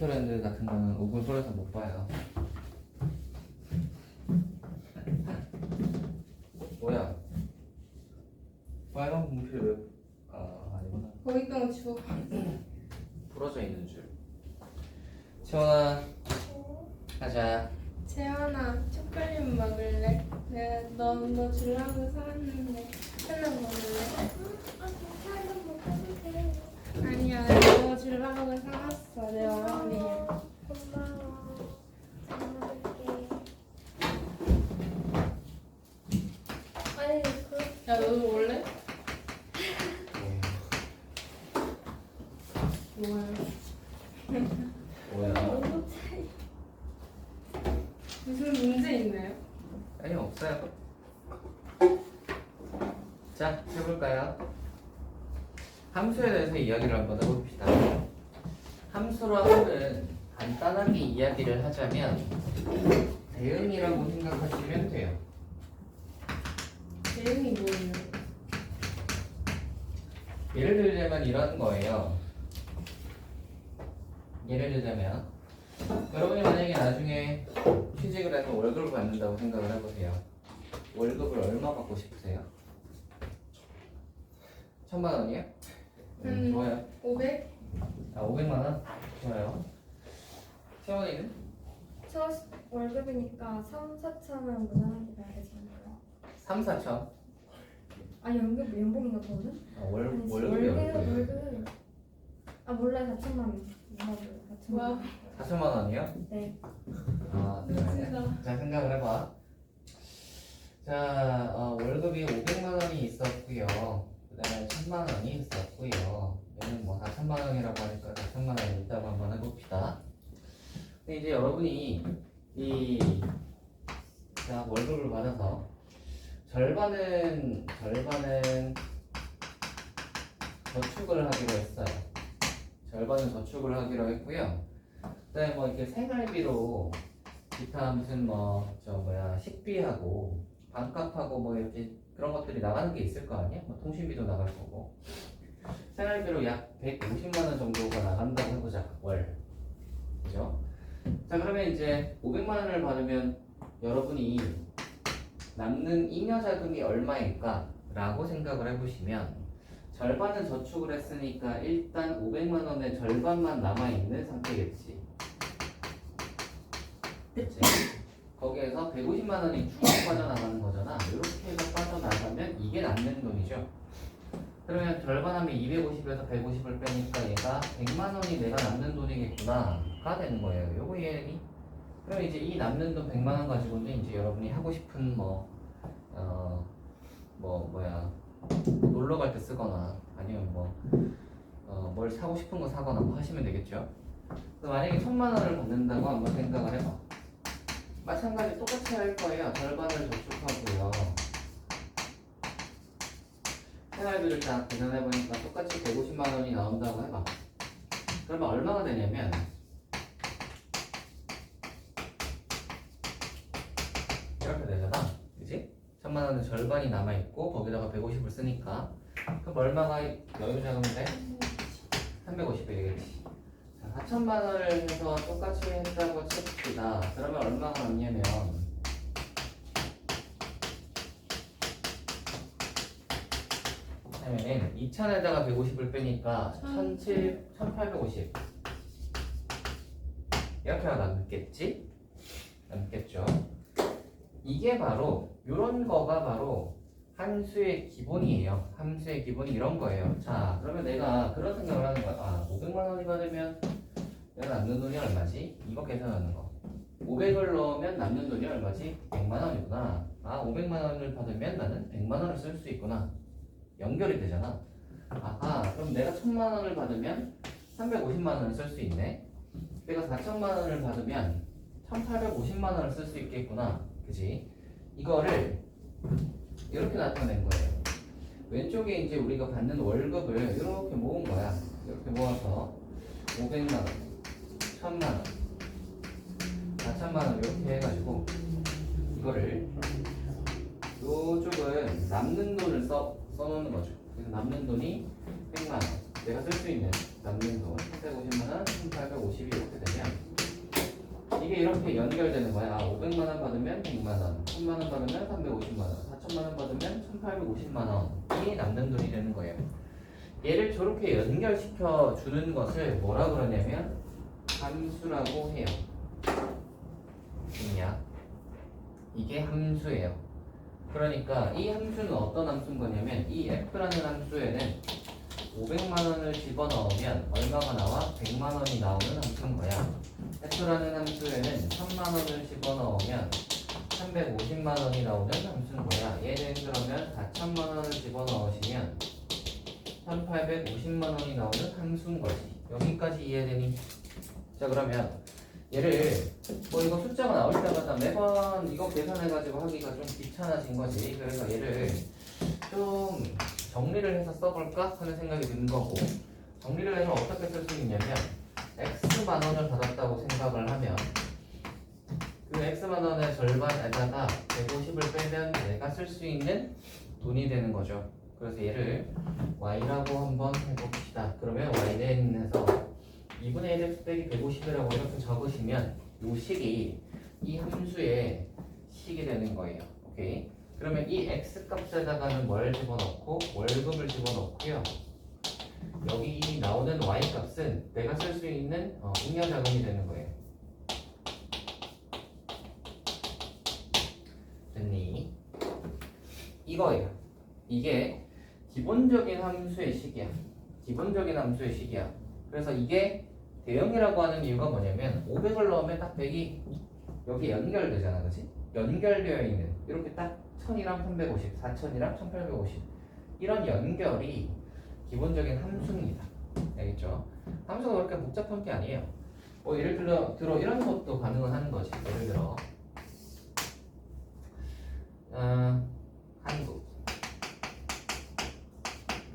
컴퓨터랜드 같은 거는 오글거려서 못 봐요. 뭐야? 빨간 분필 왜? 아 아니구나. 거기 있던 거 지워. 부러져 있는 줄. 채원아, 가자. 재현아, 초콜릿 먹을래? 내가 너 주려고 사왔는데 하나 먹을래? 아니야, 너 주려고 사왔어. 내 어머니야. 고마워. 잘 먹을게. 아니 야, 너도 먹을래? 뭐야? 뭐야? 너무 차이. 무슨 문제 있나요? 아니 없어요. 자, 해볼까요? 함수에 대해서 이야기를 한번 해봅시다. 함수로 하면 간단하게 이야기를 하자면 대응이라고 생각하시면 돼요. 대응이 뭐예요? 예를 들자면 이런 거예요. 예를 들자면 여러분이 만약에 나중에 취직을 해서 월급을 받는다고 생각을 해보세요. 월급을 얼마 받고 싶으세요? 1,000만 원이요? 좋아요. 500? 아, 500만 원? 좋아요. 채원이는? 첫 월급이니까 3, 4천은 무난하게 가야 되지 않을까요? 3, 4천. 아니 연봉인가 그거는? 아, 월급이 월급. 아 몰라요 4천만 원. 몰라요 4천만 와. 원. 4천만 원이요? 네. 아, 네. 멋지다. 자, 생각을 해봐. 자, 월급이 500만 원이 있었고요. 그 다음에 1,000만 원이 있었고요. 얘는 뭐 4천만 원이라고 하니까 4천만 원이 있다고 한번 해봅시다. 근데 이제 여러분이 자, 월급을 받아서 절반은 저축을 하기로 했어요. 절반은 저축을 하기로 했고요. 그다음에 뭐 이렇게 생활비로 기타 무슨 식비하고 반값하고 뭐 이렇게 그런 것들이 나가는 게 있을 거 아니야? 뭐 통신비도 나갈 거고. 생활비로 약 150만 원 정도가 나간다고 해보자. 월. 그죠? 자, 그러면 이제 500만 원을 받으면 여러분이 남는 잉여 자금이 얼마일까? 라고 생각을 해보시면 절반은 저축을 했으니까 일단 500만 원의 절반만 남아있는 상태겠지. 그치? 거기에서 150만 원이 쭉 빠져나가는 거잖아. 이렇게 해서 빠져나가면 이게 남는 돈이죠. 그러면 절반하면 250에서 150을 빼니까 얘가 100만 원이 내가 남는 돈이겠구나가 되는 거예요. 요거 이해되니? 그럼 이제 이 남는 돈 100만 원 가지고는 이제 여러분이 하고 싶은 놀러 갈 때 쓰거나 아니면 뭘 사고 싶은 거 사거나 뭐 하시면 되겠죠. 그래서 만약에 1,000만 원을 받는다고 한번 생각을 해봐. 마찬가지 똑같이 할 거예요. 절반을 저축하고요. 생활비를 딱 계산해보니까 똑같이 150만 원이 나온다고 해봐. 그러면 얼마가 되냐면 이렇게 되잖아. 그치? 1,000만 원의 절반이 남아있고 거기다가 150을 쓰니까 그럼 얼마가 여유 자금이 돼? 350이 되겠지. 자, 4천만 원을 해서 똑같이 했다고 칩시다. 그러면 얼마가 남냐면 그러면 2천에다가 150을 빼니까 1,850 이렇게가 남겠지? 남겠죠. 이게 바로 요런 거가 바로 함수의 기본이에요. 함수의 기본이 이런 거예요. 자, 그러면 내가 그런 생각을 하는 거야. 아, 500만 원이 받으면 내가 남는 돈이 얼마지? 이거 계산하는 거. 500을 넣으면 남는 돈이 얼마지? 100만 원이구나. 아, 500만 원을 받으면 나는 100만 원을 쓸 수 있구나. 연결이 되잖아. 아하, 그럼 내가 1,000만 원을 받으면 350만 원을 쓸 수 있네. 내가 4천만 원을 받으면 1,850만 원을 쓸 수 있겠구나. 그지? 이거를 이렇게 나타낸 거예요. 왼쪽에 이제 우리가 받는 월급을 이렇게 모은 거야. 이렇게 모아서 500만 원, 1,000만 원, 4천만 원 이렇게 해가지고 이거를 요쪽은 남는 돈을 써놓는 거죠. 그래서 남는 돈이 100만 원. 내가 쓸 수 있는 남는 돈 350만 원, 1,850이 이렇게 되면 이렇게 연결되는 거야. 500만 원 받으면 100만 원, 1000만 원 받으면 350만 원, 4000만 원 받으면 1850만 원이 남는 돈이 되는 거예요. 얘를 저렇게 연결시켜 주는 것을 뭐라 그러냐면 함수라고 해요. 뭐냐? 이게 함수예요. 그러니까 이 함수는 어떤 함수인 거냐면 이 f라는 함수에는 500만 원을 집어넣으면 얼마가 나와? 100만 원이 나오는 함수인 거야. f라는 함수에는 1000만 원을 집어넣으면 350만 원이 나오는 함수인 거야. 얘는 그러면 4천만 원을 집어넣으시면 1850만 원이 나오는 함수인 거지. 여기까지 이해되니? 자, 그러면 얘를 뭐 이거 숫자가 나올 때마다 매번 이거 계산해가지고 하기가 좀 귀찮아진 거지. 그래서 얘를 좀 정리를 해서 써볼까 하는 생각이 든 거고, 정리를 해서 어떻게 쓸 수 있냐면 X만 원을 받았다고 생각을 하면 그 X만 원의 절반에다가 150을 빼면 내가 쓸 수 있는 돈이 되는 거죠. 그래서 얘를 Y라고 한번 해봅시다. 그러면 Y는 해서 2분의 1x 빼기 150이라고 이렇게 적으시면 이 식이 이 함수의 식이 되는 거예요. 오케이. 그러면 이 x 값에다가는 뭘 집어넣고 월급을 집어넣고요. 여기 나오는 y 값은 내가 쓸 수 있는 잉여 자금이 되는 거예요. 됐니? 이거예요. 이게 기본적인 함수의 식이야. 기본적인 함수의 식이야. 그래서 이게 대형이라고 하는 이유가 뭐냐면 500을 넣으면 딱 100이 여기 연결되잖아, 그치? 연결되어 있는 이렇게 딱 1000이랑 350, 4000이랑 1850 이런 연결이 기본적인 함수입니다. 알겠죠? 함수가 그렇게 복잡한 게 아니에요. 뭐 예를 들어 이런 것도 가능은 하는 거지. 예를 들어 한국,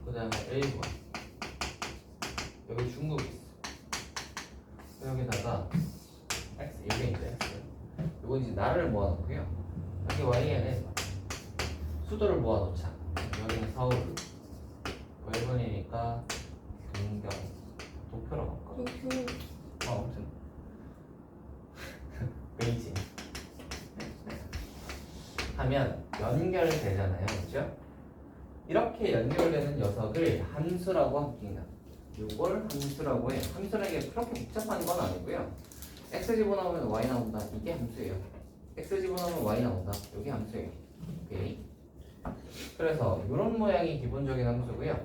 그 다음에 일본, 여기 중국 있어. 여기다가 x 100이죠. x. 이거 이제 나라를 모아놓고요. 여기 y에는 수도를 모아놓자. 여기는 서울, 일본이니까 동경, 도쿄로 갈까? 도쿄. 아무튼 베이징 하면 연결되잖아요, 그렇죠? 이렇게 연결되는 녀석을 함수라고 합니다. 이걸 함수라고 해요. 함수라는 게 그렇게 복잡한 건 아니고요. x 집어넣으면 y 나온다. 이게 함수예요. x 집어넣으면 y 나온다. 이게 함수예요. 오케이. 그래서 이런 모양이 기본적인 함수고요.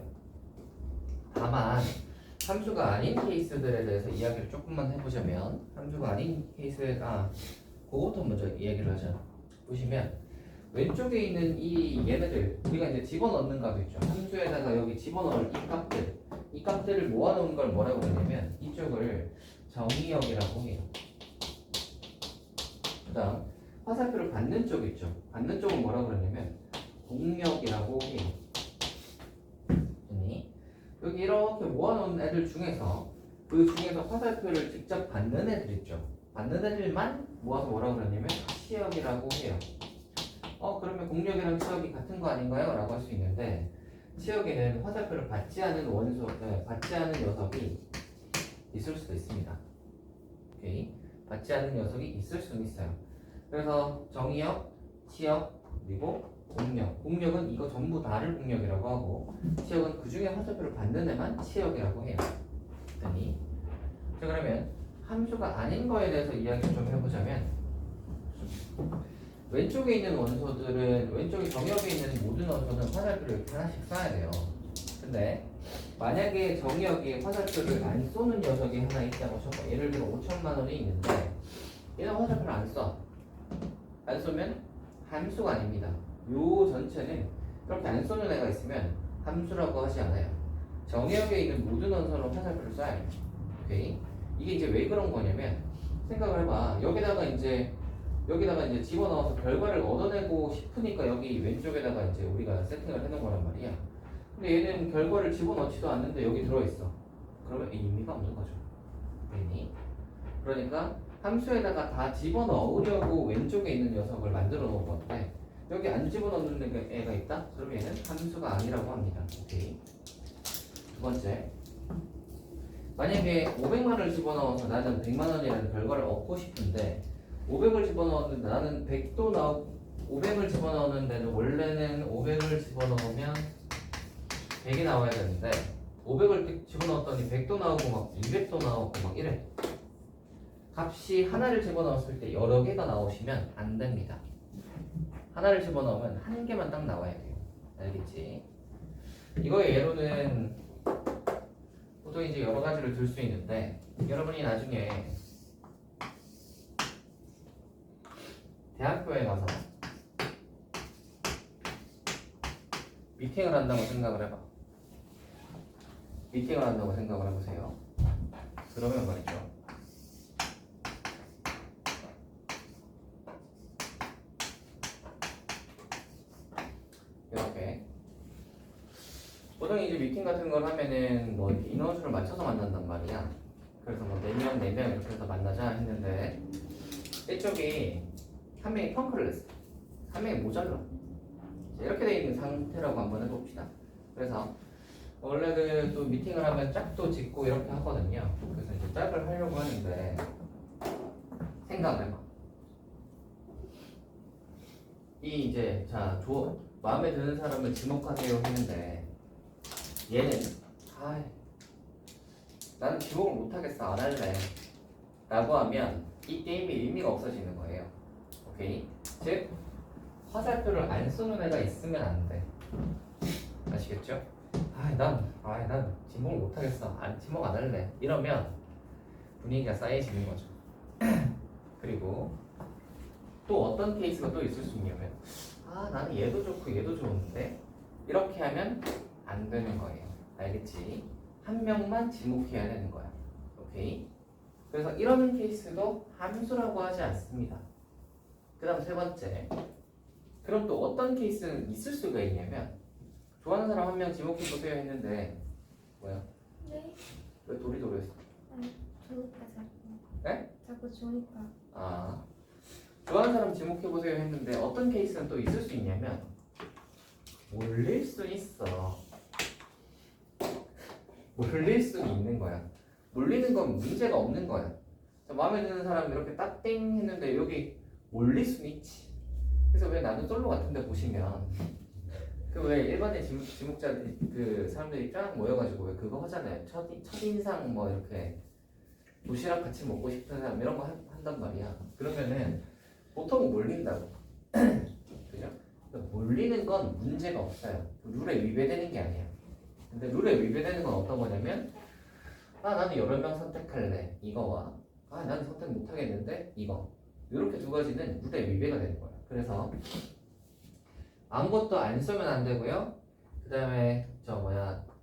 다만 함수가 아닌 케이스들에 대해서 이야기를 조금만 해보자면, 함수가 아닌 케이스가 그것부터 먼저 이야기를 하자. 보시면 왼쪽에 있는 이 얘네들 우리가 이제 집어넣는 값 있죠. 함수에다가 여기 집어넣을 이 값들을 모아놓은 걸 뭐라고 그러냐면 이쪽을 정의역이라고 해요. 그 다음 화살표를 받는 쪽 있죠. 받는 쪽은 뭐라고 그러냐면 공역이라고 해요. 여기 이렇게 모아놓은 애들 중에서 그 중에서 화살표를 직접 받는 애들 있죠. 받는 애들만 모아서 뭐라고 그러냐면 치역이라고 해요. 그러면 공역이랑 치역이 같은 거 아닌가요? 라고 할 수 있는데, 치역에는 화살표를 받지 않은 받지 않은 녀석이 있을 수도 있습니다. 오케이? 받지 않은 녀석이 있을 수는 있어요. 그래서 정의역, 치역, 그리고 공역. 공역은 이거 전부 다를 공역이라고 하고, 치역은 그 중에 화살표를 받는 애만 치역이라고 해요. 됐니? 자, 그러면 함수가 아닌 거에 대해서 이야기를 좀 해보자면, 왼쪽에 있는 원소들은, 왼쪽에 정역에 있는 모든 원소는 화살표를 이렇게 하나씩 쏴야 돼요. 근데 만약에 정역에 화살표를 안 쏘는 녀석이 하나 있다고 쳐봐. 예를 들어 5천만 원이 있는데 얘는 화살표를 안 쏴. 안 쏘면 함수가 아닙니다. 요 전체는 이렇게 안 쏘는 애가 있으면 함수라고 하지 않아요. 정역에 있는 모든 원소는 화살표를 쏴야 돼요. 오케이? 이게 이제 왜 그런 거냐면, 생각을 해봐. 여기다가 이제 집어넣어서 결과를 얻어내고 싶으니까 여기 왼쪽에다가 이제 우리가 세팅을 해놓은 거란 말이야. 근데 얘는 결과를 집어넣지도 않는데 여기 들어있어. 그러면 의미가 없는 거죠. 괜히. 그러니까 함수에다가 다 집어넣으려고 왼쪽에 있는 녀석을 만들어 놓은 건데, 여기 안 집어넣는 애가 있다? 그러면 얘는 함수가 아니라고 합니다. 오케이. 두 번째, 만약에 500만 원을 집어넣어서 나는 100만 원이라는 결과를 얻고 싶은데 500을 집어넣었는데 나는 100도 나오고 500을 집어넣었는데도 원래는 500을 집어넣으면 100이 나와야 되는데 500을 집어넣었더니 100도 나오고 막 200도 나오고 막 이래. 값이 하나를 집어넣었을 때 여러 개가 나오시면 안 됩니다. 하나를 집어넣으면 한 개만 딱 나와야 돼요. 알겠지? 이거의 예로는 보통 이제 여러 가지를 들 수 있는데 여러분이 나중에 대학교에 가서 미팅을 한다고 생각을 해봐. 미팅을 한다고 생각을 해보세요. 그러면 말이죠. 이렇게 보통 이제 미팅 같은 걸 하면은 뭐 이렇게 인원수를 맞춰서 만난단 말이야. 그래서 뭐 4명, 4명 이렇게 해서 만나자 했는데 이쪽이 한 명이 펑크를 냈어. 한 명이 모자라. 이렇게 돼 있는 상태라고 한번 해봅시다. 그래서 원래는 또 미팅을 하면 짝도 짓고 이렇게 하거든요. 그래서 이제 짝을 하려고 하는데 생각을 해봐. 이 이제 마음에 드는 사람을 지목하세요 했는데 얘는 나는 지목을 못하겠어 안 할래 라고 하면 이 게임이 의미가 없어지는 거예요. 오케이? 즉 화살표를 안 쏘는 애가 있으면 안 돼. 아시겠죠? 난 지목을 못하겠어 지목 안 할래 이러면 분위기가 쌓여지는 거죠. 그리고 또 어떤 케이스가 또 있을 수 있냐면 나는 얘도 좋고 얘도 좋은데 이렇게 하면 안 되는 거예요. 알겠지? 한 명만 지목해야 되는 거야. 오케이? 그래서 이런 케이스도 함수라고 하지 않습니다. 그 다음 세 번째, 그럼 또 어떤 케이스는 있을 수가 있냐면 좋아하는 사람 한 명 지목해보세요 했는데 뭐야? 네? 왜 도리도리했어? 아니 좋으니까 자꾸. 네? 자꾸 좋으니까. 좋아하는 사람 지목해보세요 했는데 어떤 케이스는 또 있을 수 있냐면 몰릴 수 있어. 몰릴 수 있는 거야. 몰리는 건 문제가 없는 거야. 마음에 드는 사람 이렇게 딱 땡 했는데 여기 몰릴 수는 있지. 그래서 왜 나는 솔로 같은데 보시면 그 왜 일반인 지목자들 그 사람들이 쫙 모여가지고 왜 그거 하잖아요. 첫인상 뭐 이렇게 도시락 같이 먹고 싶은 사람 이런 거 한단 말이야. 그러면은 보통 몰린다고. 그죠? 몰리는 건 문제가 없어요. 룰에 위배되는 게 아니야. 근데 룰에 위배되는 건 어떤 거냐면 나는 여러 명 선택할래 이거와 나는 선택 못 하겠는데 이거 이렇게 두 가지는 룰에 위배가 되는 거야. 그래서 아무것도 안 쏘면 안 되고요. 그 다음에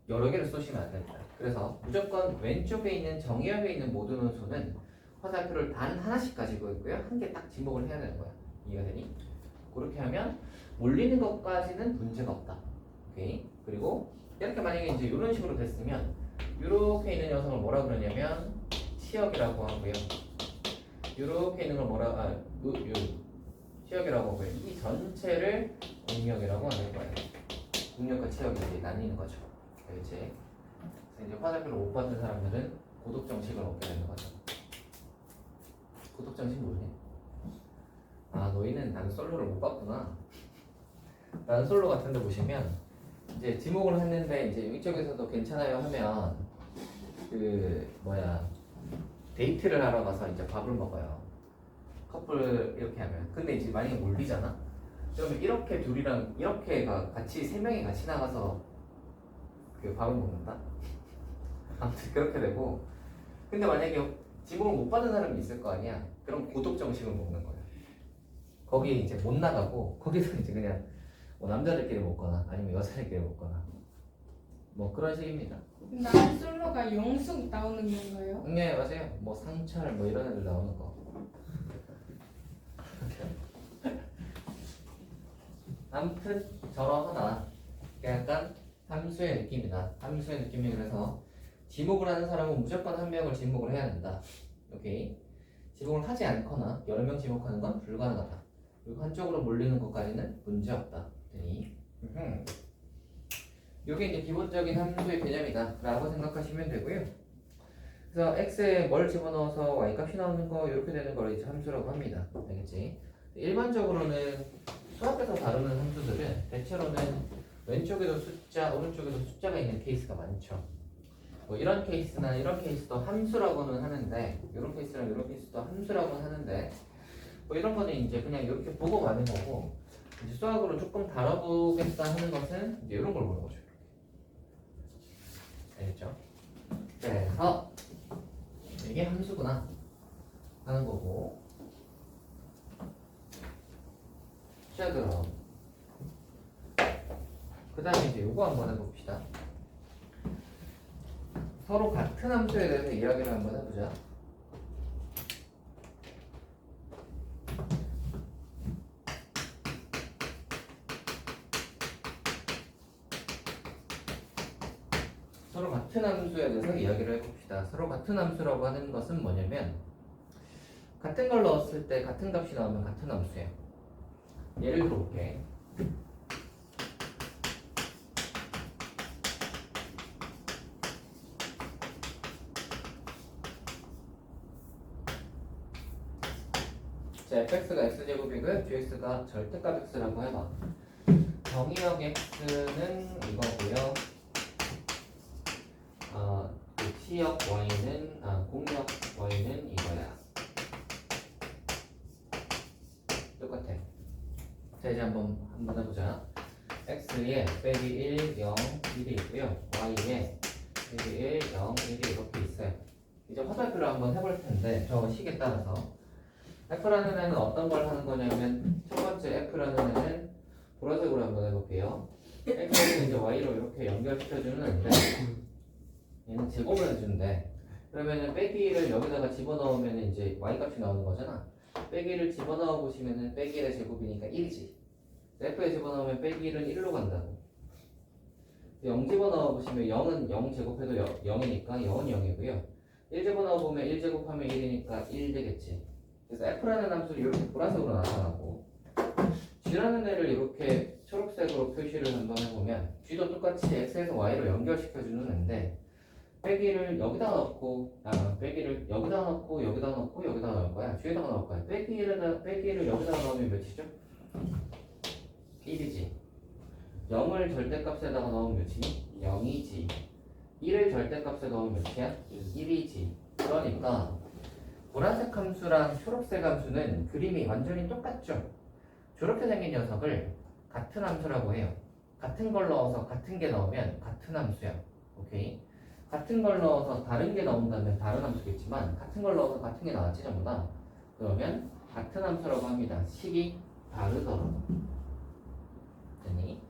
여러 개를 쏘시면 안 됩니다. 그래서 무조건 왼쪽에 있는 정의역에 있는 모든 원소는 화살표를 단 하나씩 가지고 있고요. 한 개 딱 지목을 해야 되는 거야. 이해가 되니? 그렇게 하면 몰리는 것까지는 문제가 없다. 오케이. 그리고 이렇게 만약에 이제 이런 식으로 됐으면 이렇게 있는 녀석을 뭐라 그러냐면 치역이라고 하고요. 이렇게 있는 걸 치역이라고 하고요. 이 전체를 공역이라고 하는 거예요. 공역과 치역이 이제 나뉘는 거죠. 알겠지? 그래서 이제 화살표를 못 받는 사람들은 고독 정식을 얻게 되는 거죠. 고독 정식 뭐니? 너희는 나는 솔로를 못 봤구나. 나는 솔로 같은데 보시면 이제 지목을 했는데 이제 이쪽에서도 괜찮아요 하면 데이트를 하러 가서 이제 밥을 먹어요. 커플 이렇게 하면. 근데 이제 만약에 몰리잖아. 그러면 이렇게 둘이랑 이렇게가 같이 세 명이 같이 나가서 그 밥을 먹는다. 아무튼 그렇게 되고. 근데 만약에 지목을 못 받은 사람이 있을 거 아니야. 그럼 고독 정식을 먹는 거야. 거기에 이제 못 나가고 거기서 이제 그냥 뭐 남자들끼리 먹거나 아니면 여자들끼리 먹거나 뭐 그런 식입니다. 나는 솔로가 영숙 나오는 건가요? 네 맞아요. 뭐 상철 뭐 이런 애들 나오는 거. 아무튼 저러하나 약간 함수의 느낌이다. 함수의 느낌이 그래서 지목을 하는 사람은 무조건 한 명을 지목을 해야 된다. 오케이. 지목을 하지 않거나 여러 명 지목하는 건 불가능하다. 그리고 한쪽으로 몰리는 것까지는 문제 없다. 되니. 이게 이제 기본적인 함수의 개념이다 라고 생각하시면 되고요. 그래서 x에 뭘 집어넣어서 y 값이 나오는 거 이렇게 되는 걸 이제 함수라고 합니다. 알겠지? 일반적으로는 수학에서 다루는 함수들은 대체로는 왼쪽에도 숫자, 오른쪽에도 숫자가 있는 케이스가 많죠. 뭐 이런 케이스나 이런 케이스도 함수라고는 하는데, 이런 케이스랑 이런 케이스도 함수라고는 하는데, 뭐 이런 거는 이제 그냥 이렇게 보고 가는 거고, 이제 수학으로 조금 다뤄보겠다 하는 것은 이제 이런 걸 보는 거죠. 알겠죠? 그래서 이게 함수구나 하는 거고. 자, 그럼 그 다음에 이제 요거 한번 해봅시다. 서로 같은 함수에 대해서 이야기를 한번 해보자. 서로 같은 함수에 대해서 이야기를 해봅시다. 서로 같은 함수라고 하는 것은 뭐냐면, 같은 걸 넣었을 때 같은 값이 나오면 같은 함수예요. 예를 들어 볼게. 자, fx가 x제곱이고요. gx가 절대값 x라고 해봐. 정의역 x는 이거고요. 그 t역 y는 공역 y는 이거야. 똑같아. 자, 이제 한번 해보자. x에 빼기 1, 0, 1이 있고요. y에 빼기 1, 0, 1이 이렇게 있어요. 이제 화살표를 한번 해볼 텐데, 저 식에 따라서 F라는 애는 어떤 걸 하는 거냐면, 첫 번째 F라는 애는 보라색으로 한번 해볼게요. X를 이제 Y로 이렇게 연결시켜주는 애인데, 얘는 제곱을 해주는데, 그러면은 빼기를 여기다가 집어넣으면 이제 Y 값이 나오는 거잖아. 빼기를 집어넣어 보시면은 빼기 1의 제곱이니까 1이지. F에 집어넣으면 빼기 1은 1로 간다고. 0 집어넣어 보시면 0은 0 제곱해도 0이니까 0은 0이고요. 1 집어넣어 보면 1 제곱하면 1이니까 1 되겠지. 그래서 F라는 함수를 이렇게 보라색으로 나타나고, G라는 애를 이렇게 초록색으로 표시를 한번 해보면, G도 똑같이 X에서 Y로 연결시켜주는 애인데, 빼기를 여기다 넣고, 빼기를 여기다 넣고, 여기다 넣고, 여기다 넣을 거야. G에다가 넣을 거야. 빼기를 여기다 넣으면 몇이죠? 1이지. 0을 절대값에다가 넣으면 몇이니? 0이지. 1을 절대값에 넣으면 몇이야? 1이지. 그러니까 보라색 함수랑 초록색 함수는 그림이 완전히 똑같죠? 저렇게 생긴 녀석을 같은 함수라고 해요. 같은 걸 넣어서 같은 게 나오면 같은 함수야. 오케이? 같은 걸 넣어서 다른 게 나온다면 다른 함수겠지만, 같은 걸 넣어서 같은 게 나왔지 전부 다. 그러면 같은 함수라고 합니다. 식이 다르더라도. 됐니?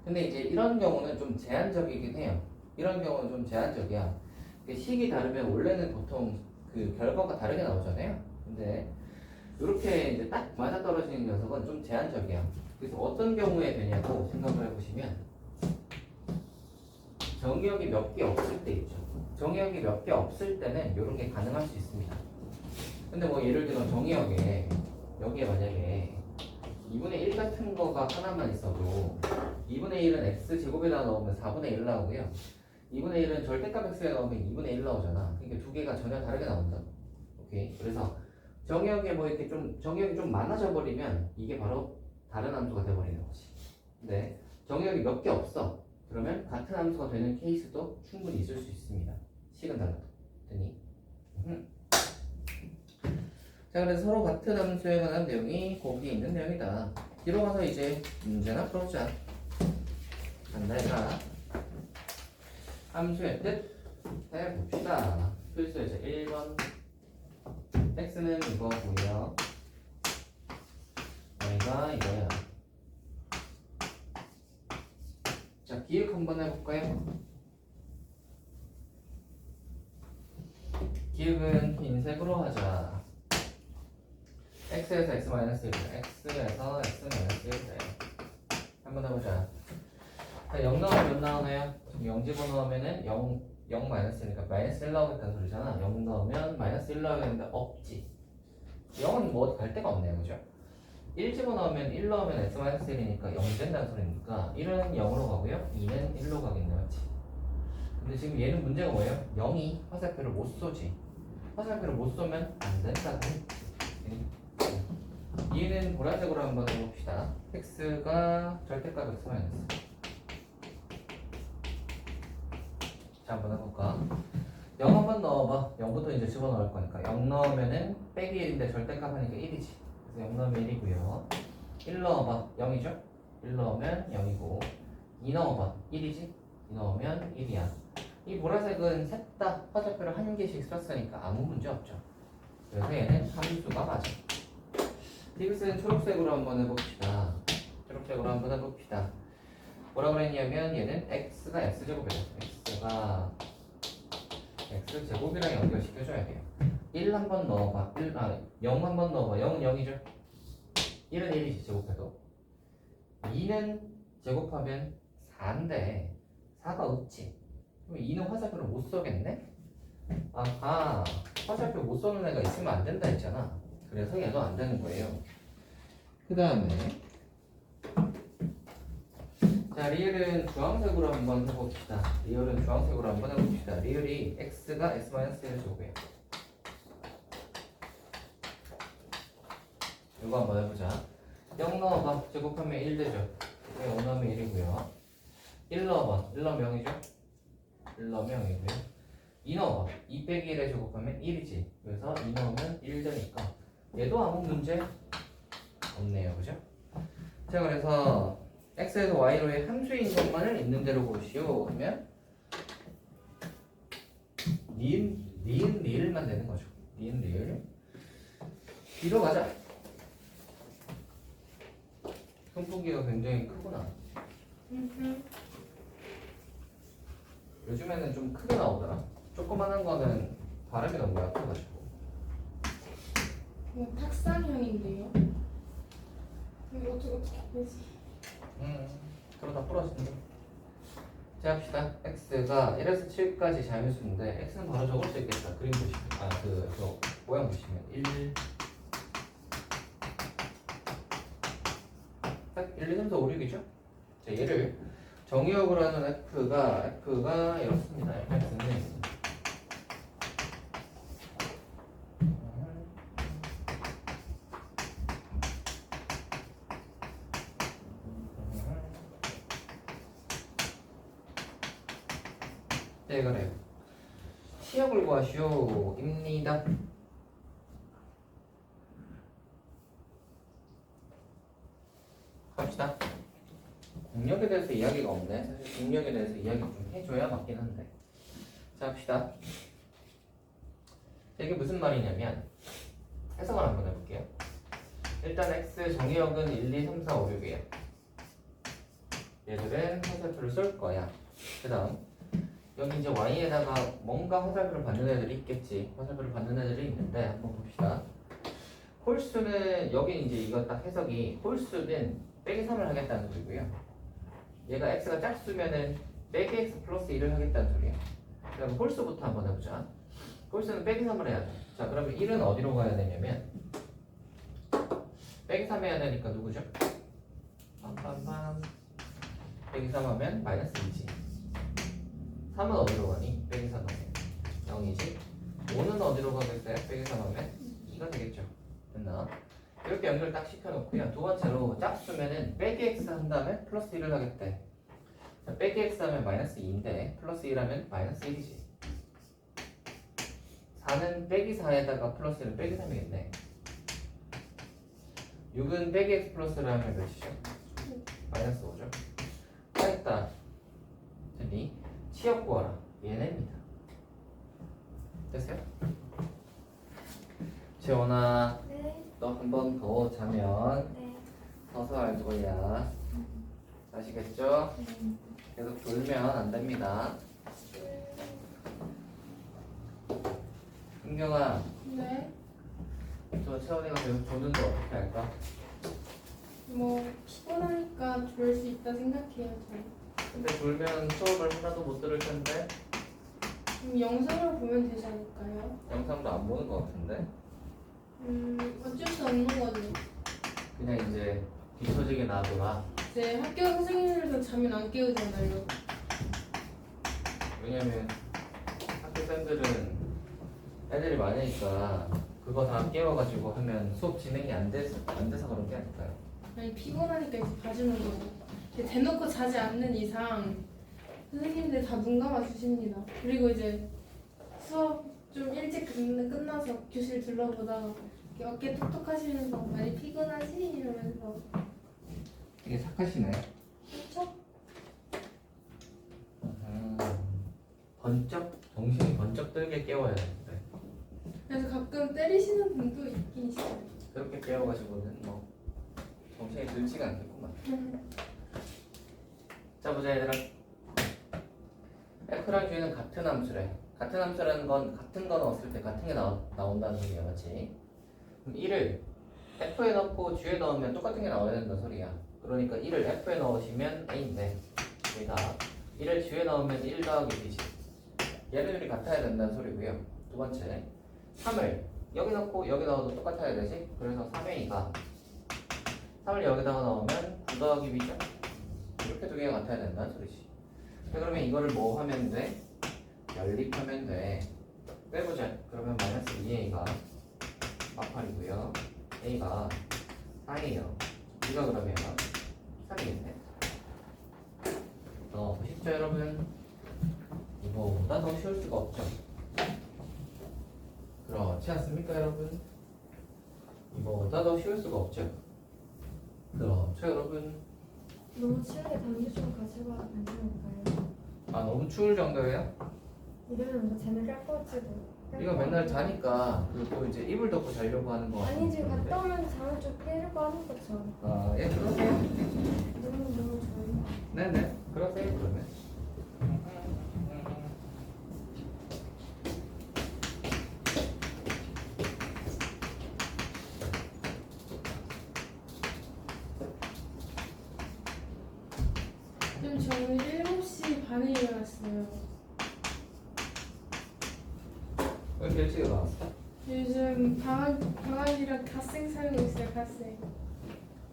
근데 이제 이런 경우는 좀 제한적이긴 해요. 이런 경우는 좀 제한적이야. 식이 다르면 원래는 보통 그 결과가 다르게 나오잖아요. 근데 이렇게 이제 딱 맞아떨어지는 녀석은 좀 제한적이야. 그래서 어떤 경우에 되냐고 생각을 해보시면, 정의역이 몇 개 없을 때 있죠. 정의역이 몇 개 없을 때는 이런 게 가능할 수 있습니다. 근데 뭐 예를 들어 정의역에 여기에 만약에 2분의 1 같은 거가 하나만 있어도 2분의 1은 x제곱에다 넣으면 4분의 1 나오고요. 2분의 1은 절대값 x에 넣으면 2분의 1 나오잖아. 그러니까 두 개가 전혀 다르게 나온다. 오케이. 그래서 정의역에 뭐 이렇게 좀 정의역이 좀 많아져 버리면 이게 바로 다른 함수가 돼 버리는 거지. 근데 정의역이 몇 개 없어. 그러면 같은 함수가 되는 케이스도 충분히 있을 수 있습니다. 식은 달라도. 됐니? 자, 그래서 서로 같은 함수에 관한 내용이 거기 있는 내용이다. 뒤로 가서 이제 문제나 풀어보자. 간다 얘들아. 함수의 뜻 해봅시다. 필수 이제 1번 x는 이거고요. y가 이거야. 자, 기억 한번 해볼까요? 기억은 흰색으로 하자. x에서 x-1이다. x에서 x-1이다. 한번 해보자. 자, 0 나오면 몇 나오나요? 0 집어넣으면은 0 마이너스니까 마이너스 1 나오겠다는 소리잖아. 0 넣으면 마이너스 1 나오겠는데 없지. 0은 뭐 어디 갈 데가 없네요. 그죠? 1 집어넣으면 1 넣으면 x-1이니까 0 된다는 소리니까 1은 0으로 가고요. 2는 1로 가겠네. 맞지? 근데 지금 얘는 문제가 뭐예요? 0이 화살표를 못 쏘지. 화살표를 못 쏘면 안 된다고 했지. 얘는 보라색으로 한번 해봅시다. x가 절대값 x 마이너스. 자, 한번 해볼까? 0 한번 넣어봐. 0부터 이제 집어넣을 거니까 0 넣으면은 빼기 1인데 절대값 하니까 1이지. 그래서 0 넣으면 1이고요. 1 넣어봐. 0이죠? 1 넣으면 0이고 2 넣어봐. 1이지? 2 넣으면 1이야. 이 보라색은 셋 다 화살표를 한 개씩 썼으니까 아무 문제 없죠. 그래서 얘는 함수가 맞아. 이것은 초록색으로 한번 해봅시다. 초록색으로 한번 해봅시다. 뭐라 그랬냐면 얘는 x가 x제곱이래요. x가 x제곱이랑 연결시켜줘야 돼요. 1 한번 넣어봐. 0 한번 넣어봐. 0은 0이죠. 1은 1이지 제곱해도. 2는 제곱하면 4인데 4가 없지. 그럼 2는 화살표를 못 써겠네? 아하, 화살표 못 써는 애가 있으면 안 된다 했잖아. 그래서 얘도 안 되는 거예요. 그 다음에 자, 리을은 주황색으로 한번 해봅시다. 리을은 주황색으로 한번 해봅시다. 리을이 x가 x-1의 제곱이에요. 이거 한번 해보자. 0 넣어봐. 제곱하면 1 되죠. 5 넣으면 1이고요. 1 넣어봐. 1 넣으면 0이죠. 1 넣으면 0이고요. 2 넣어봐. 2 빼기 1에 제곱하면 1이지. 그래서 2 넣으면 1 되니까 얘도 아무 문제 없네요. 그죠? 자, 그래서 x에서 y로의 함수인 것만을 있는 대로 보시오 하면 리을만 되는 거죠. 리을 뒤로 가자. 손풍기가 굉장히 크구나. 요즘에는 좀 크게 나오더라. 조그만한 거는 발음이 너무 약해가지고. 이거 탁상형인데요? 이거 어떻게 되지? 그러다 부러진다. 자, 합시다. x가 1에서 7까지 자연수인데 x는 바로 적을 수 있겠다. 그림 보시면 그 모양 보시면 1 딱 1, 2, 3, 4, 5, 6이죠? 자, 얘를 정의역으로 하는 f가 이렇습니다. fx는 네, 그래요. 시역을 구하시오 입니다. 갑시다. 공력에 대해서 이야기가 없네. 사실 공력에 대해서 이야기 좀 해줘야 맞긴 한데. 자, 합시다. 이게 무슨 말이냐면 해석을 한번 해볼게요. 일단 x 정의역은 1, 2, 3, 4, 5, 6이에요. 얘들은 화살표를 쏠 거야. 그 다음 여기 이제 y에다가 뭔가 화살표를 받는 애들이 있겠지. 화살표를 받는 애들이 있는데 한번 봅시다. 홀수는 여기 이제 이거 딱 해석이 홀수는 빼기 3을 하겠다는 소리고요. 얘가 x가 짝수면은 빼기 x 플러스 1을 하겠다는 소리예요. 그럼 홀수부터 한번 해보자. 홀수는 빼기 3을 해야 돼. 자, 그러면 1은 어디로 가야 되냐면 빼기 3 해야 되니까 누구죠? 빰빰빰 빼기 3 하면 마이너스 2지. 3은 어디로 가니? 빼기 3 하면 0이지. 5는 어디로 가겠어요? 빼기 3 하면 2가 되겠죠. 됐나? 이렇게 연결 딱 시켜놓고요. 두 번째로 짝수면은 빼기 x 한 다음에 플러스 1을 하겠대. 자, 빼기 x 하면 마이너스 2인데 플러스 1 하면 마이너스 1이지. 4는 빼기 4에다가 플러스 1은 빼기 3이겠네. 6은 빼기 x 플러스를 하면 몇이죠? 마이너스 5죠. 했다. 됐니? 치역 구하라. 얘네입니다. 됐어요? 재원아, 네. 너 한 번 더 자면 네. 서서 알 거야. 아시겠죠? 계속 졸면 안 됩니다. 은경아, 네. 저 채원이가 계속 조는데 어떻게 할까? 뭐 피곤하니까 좋을 수 있다 생각해요. 저는. 근데 졸면 수업을 하나도 못 들을 텐데 그럼 영상으로 보면 되지 않을까요? 영상도 안 보는 것 같은데 어쩔 수 없는 거죠. 그냥 이제 뒤처지게 놔둬라. 이제 학교 선생님들도 잠을 안 깨우잖아요. 왜냐면 학교 쌤들은 애들이 많으니까 그거 다 깨워가지고 하면 수업 진행이 안 돼서 그런 게 아닐까요? 아니 피곤하니까 이제 봐주는 거고 이렇게 대놓고 자지 않는 이상 선생님들 다 눈 감아 주십니다. 그리고 이제 수업 좀 일찍 끝나서 교실 둘러보다가 이렇게 어깨 톡톡하시면서 많이 피곤하지? 이러면서 되게 착하시네. 그렇죠? 번쩍 정신이 번쩍 들게 깨워야 되는데 그래서 가끔 때리시는 분도 있긴 있어요. 그렇게 깨워가지고는 뭐 정신이 들지가 않겠구만. 자 보자 얘들아. F랑 G는 같은 함수래. 같은 함수라는 건 같은 거 넣었을 때 같은 게 나온다는 소리야, 맞지? 그럼 1을 F에 넣고 G에 넣으면 똑같은 게 나와야 된다는 소리야. 그러니까 1을 F에 넣으시면 A인데 얘가 1을 G에 넣으면 1 더하기 B지. 얘네들이 같아야 된다는 소리고요. 두 번째 3을 여기 넣고 여기 넣어도 똑같아야 되지. 그래서 3A가 3을 여기다가 넣으면 9 더하기 B죠. 이렇게 두 개가 같아야 된다는 소리지. 그러면 이거를 뭐 하면 돼? 연립하면 돼. 빼보자. 그러면 마이너스 2A가 8이고요. A가 4예요. 이거 그러면 3이겠네. 보십시오 여러분. 이거보다 더 쉬울 수가 없죠. 그렇지 않습니까 여러분? 이거보다 더 쉬울 수가 없죠. 그렇죠 여러분? 너무 치열하게 단계 좀 가지고 와도 괜찮을까요? 아 너무 추울 정도예요? 이러면 뭐 쟤는 깰 거지도. 이거 맨날 자니까 또 이제 이불 덮고 자려고 하는 거 아니 지금 같은데. 갔다 오면 잠을 좀 깨려고 하는 거죠. 아, 예, 그러세요. 너무 좋아요. 네네, 그러세요, 그러면. 지금 저는 7시 반에 일어났어요. 왜 이렇게 일찍 일어났어? 요즘 방학이랑 갓생 살고 있어요. 갓생.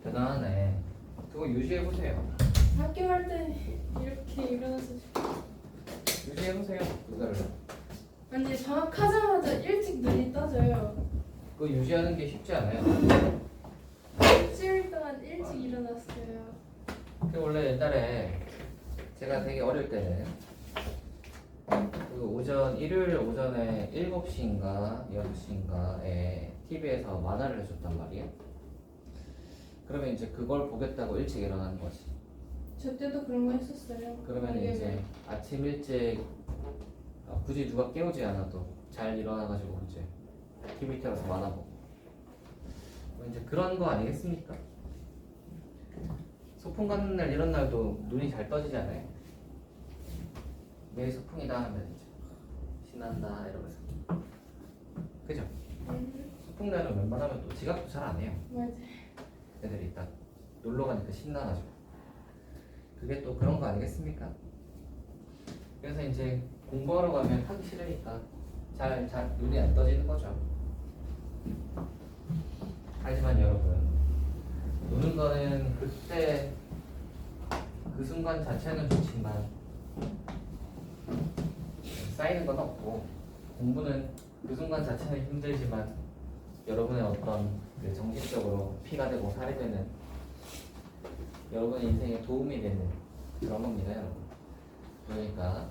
대단하네. 그거 유지해보세요. 학교 갈 때 이렇게 일어나서 유지해보세요, 그거를. 아니 방학하자마자 일찍 눈이 떠져요. 그거 유지하는 게 쉽지 않아요. 일주일 동안 일찍 일어났어요. 그 원래 옛날에 제가 되게 어릴 때는 그 일요일 오전에 7시인가 6시인가에 TV에서 만화를 해줬단 말이에요. 그러면 이제 그걸 보겠다고 일찍 일어나는 거지. 저 때도 그런 거 했었어요. 그러면 이게 이제 아침 일찍 굳이 누가 깨우지 않아도 잘 일어나가지고 이제 TV 틀어서 만화 보고 뭐 이제 그런 거 아니겠습니까? 소풍 가는 날 이런 날도 눈이 잘 떠지잖아요. 내일 소풍이다 하면 이제 신난다 이러면서 그죠? 소풍 날은 웬만하면 또 지각도 잘 안 해요. 맞아. 애들이 딱 놀러 가니까 신나가지고 그게 또 그런 거 아니겠습니까? 그래서 이제 공부하러 가면 하기 싫으니까 잘 눈이 안 떠지는 거죠. 하지만 여러분 노는 거는 그때 그 순간 자체는 좋지만 쌓이는 건 없고 공부는 그 순간 자체는 힘들지만 여러분의 어떤 그 정신적으로 피가 되고 살이 되는 여러분의 인생에 도움이 되는 그런 겁니다 여러분. 그러니까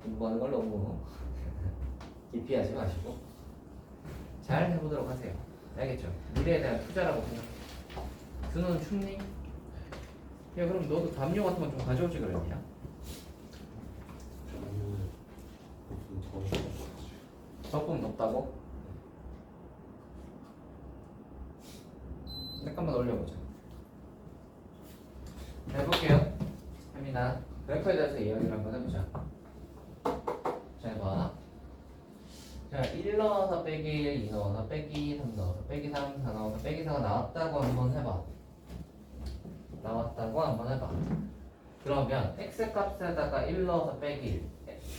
공부하는 걸 너무 기피하지 마시고 잘 해보도록 하세요. 알겠죠? 미래에 대한 투자라고 생각해. 준호는 춥니? 야 그럼 너도 담요 같은 거 좀 가져오지 그랬냐? 조금 덥다고? 잠깐만 올려보자. 자, 해볼게요. 혜민아 그래프에 대해서 이야기를 한번 해보자. 자 해봐. 자 1 넣어서 빼기 1, 2 넣어서 빼기 3 넣어서 빼기 3, 4 넣어서 빼기 4가 나왔다고 한번 해봐. 나왔다고 한번 해봐. 그러면 x값에다가 1 넣어서 빼기 1,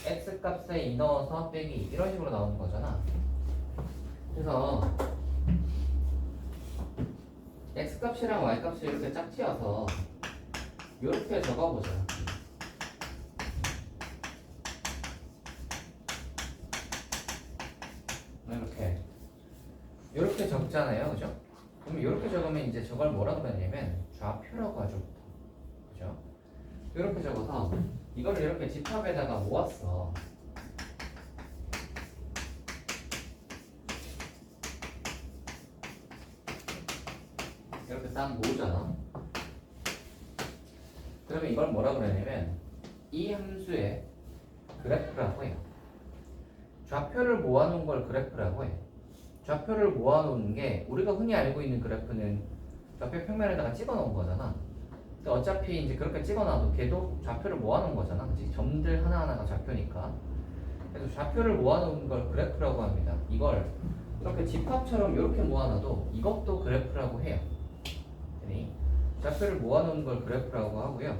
x값에 2 넣어서 빼기 2 이런 식으로 나오는 거잖아. 그래서 x값이랑 y값이 이렇게 짝지어서 이렇게 적어보자. 이렇게 적잖아요, 그죠? 그럼 이렇게 적으면 이제 저걸 뭐라 그러냐면 좌표라고 하죠. 그죠? 이렇게 적어서 이거를 이렇게 집합에다가 모았어. 이렇게 딱 모으잖아. 그러면 이걸 뭐라 그러냐면 이 함수의 그래프라고 해요. 좌표를 모아놓은 걸 그래프라고 해요. 좌표를 모아놓는 게 우리가 흔히 알고 있는 그래프는 좌표 평면에다가 찍어놓은 거잖아. 근데 어차피 이제 그렇게 찍어놔도 걔도 좌표를 모아놓은 거잖아. 그치? 점들 하나하나가 좌표니까. 그래서 좌표를 모아놓은 걸 그래프라고 합니다. 이걸 이렇게 집합처럼 이렇게 모아놔도 이것도 그래프라고 해요. 좌표를 모아놓은 걸 그래프라고 하고요.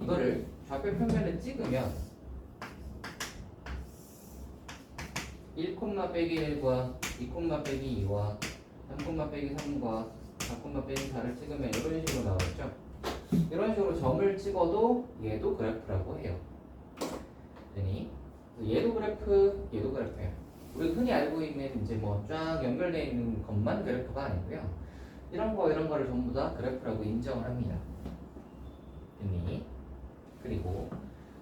이거를 좌표 평면에 찍으면 1, 빼기 1과 2, 빼기 2와 3, 빼기 3과 4, 빼기 4를 찍으면 이런 식으로 나오겠죠. 이런 식으로 점을 찍어도 얘도 그래프라고 해요. 얘도 그래프, 얘도 그래프예요. 우리 흔히 알고 있는 이제 뭐 쫙 연결되어 있는 것만 그래프가 아니고요. 이런 거를 전부 다 그래프라고 인정을 합니다. 됐니? 그리고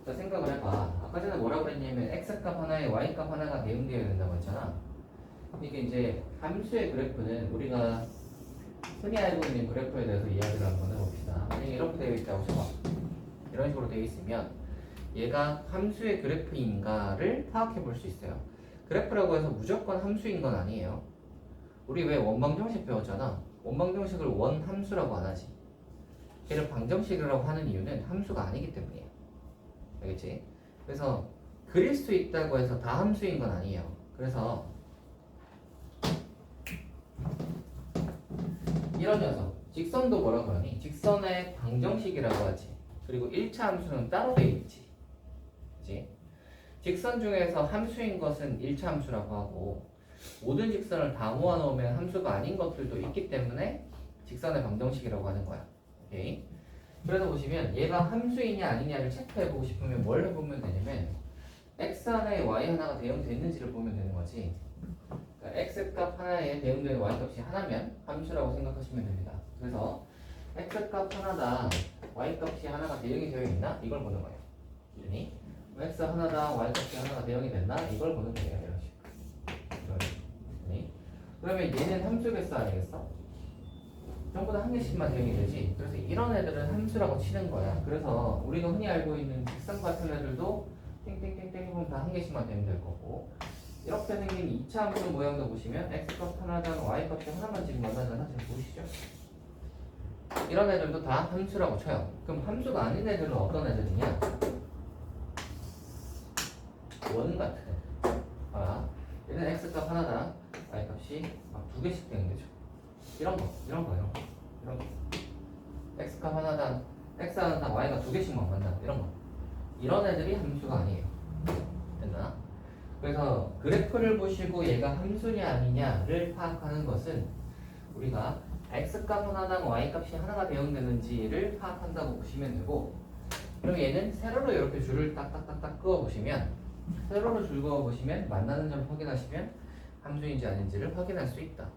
자 생각을 해봐. 아까 전에 뭐라고 그랬냐면 x값 하나에 y값 하나가 대응되어야 된다고 했잖아. 이게 이제 함수의 그래프는 우리가 흔히 알고 있는 그래프에 대해서 이야기를 한번 해봅시다. 만약에 이렇게 되어 있다고 쳐봐. 이런 식으로 되어 있으면 얘가 함수의 그래프인가를 파악해 볼 수 있어요. 그래프라고 해서 무조건 함수인 건 아니에요. 우리 왜 원방정식 배웠잖아. 원방정식을 원함수라고 안 하지. 걔를 방정식이라고 하는 이유는 함수가 아니기 때문이에요. 알겠지? 그래서 그릴 수 있다고 해서 다 함수인 건 아니에요. 그래서 이런 녀석 직선도 뭐라고 하니? 직선의 방정식이라고 하지. 그리고 1차 함수는 따로 돼 있지. 그치? 직선 중에서 함수인 것은 1차 함수라고 하고 모든 직선을 다 모아놓으면 함수가 아닌 것들도 있기 때문에 직선의 방정식이라고 하는 거야. 오케이? 그래서 보시면 얘가 함수이냐 아니냐를 체크해보고 싶으면 뭘 해보면 되냐면 x 하나에 y 하나가 대응됐는지를 보면 되는 거지. 그러니까 x값 하나에 대응되는 y값이 하나면 함수라고 생각하시면 됩니다. 그래서 x값 하나다 y값이 하나가 대응이 되어 있나? 이걸 보는 거예요. 그러니 x 하나다 y값이 하나가 대응이 됐나? 이걸 보는 거예요. 이런 식으로. 그러면 얘는 함수겠어 아니겠어? 전부 다 한 개씩만 대응이 되지. 그래서 이런 애들은 함수라고 치는 거야. 그래서 우리가 흔히 알고 있는 직선 같은 애들도 땡땡땡땡 해보면 다 한 개씩만 되면 될 거고 이렇게 생긴 2차 함수 모양도 보시면 x값 하나당 y값이 하나만 지금 만나잖아. 지금 보시죠. 이런 애들도 다 함수라고 쳐요. 그럼 함수가 아닌 애들은 어떤 애들이냐? 원 같은 애들. 아, 얘는 x값 하나당 y값이 막 2개씩 되는 거죠. 이런 거. x값 하나당 x 하나당 y가 2개씩만 만나. 이런 거. 이런 애들이 함수가 아니에요. 됐나? 그래서 그래프를 보시고 얘가 함수냐 아니냐를 파악하는 것은 우리가 x값 하나당 y값이 하나가 대응되는지를 파악한다고 보시면 되고 그럼 얘는 세로로 이렇게 줄을 딱딱딱딱 그어보시면 세로로 줄 그어보시면 만나는 점 확인하시면 함수인지 아닌지를 확인할 수 있다.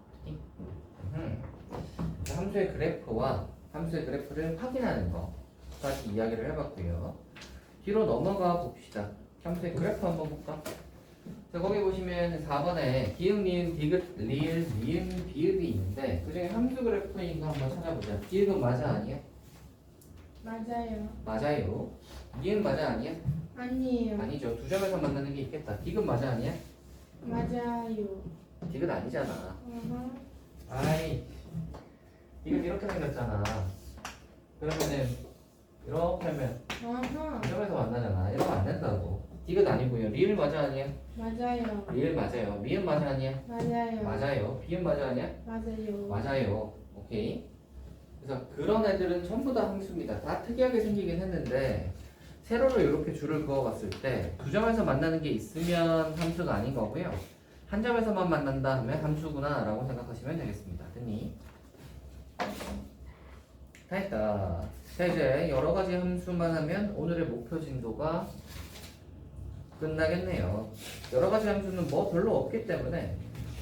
함수의 그래프와 함수의 그래프를 확인하는 거까지 이야기를 해봤고요. 뒤로 넘어가 봅시다. 함수의 그래프 한번 볼까? 자, 거기 보시면 4번에 기역, 니은, 디귿, 리을, 미음, 비읍이 있는데 그 중에 함수 그래프인 거 한번 찾아보자. 디귿은 맞아 아니야? 맞아요. 맞아요. 니은 맞아 아니야? 아니에요. 아니죠. 두 점에서 만나는 게 있겠다. 디귿 맞아 아니야? 맞아요. 디귿 아니잖아. 어허. 아이, 디귿 이렇게 생겼잖아. 그러면은 이렇게 하면 어허. 두 점에서 만나잖아. 이러면 안 된다고. 디귿 아니고요. 리을 맞아 아니야? 맞아요. 리을 맞아요. 미음 맞아 아니야? 맞아요. 맞아요. 비음 맞아 아니야? 맞아요. 맞아요. 오케이. 그래서 그런 애들은 전부 다 함수입니다. 다 특이하게 생기긴 했는데 세로로 이렇게 줄을 그어봤을 때 두 점에서 만나는 게 있으면 함수가 아닌 거고요. 한 점에서만 만난다 하면 함수구나 라고 생각하시면 되겠습니다. 됐니? 다 했다. 자, 이제 여러 가지 함수만 하면 오늘의 목표 진도가 끝나겠네요. 여러 가지 함수는 뭐 별로 없기 때문에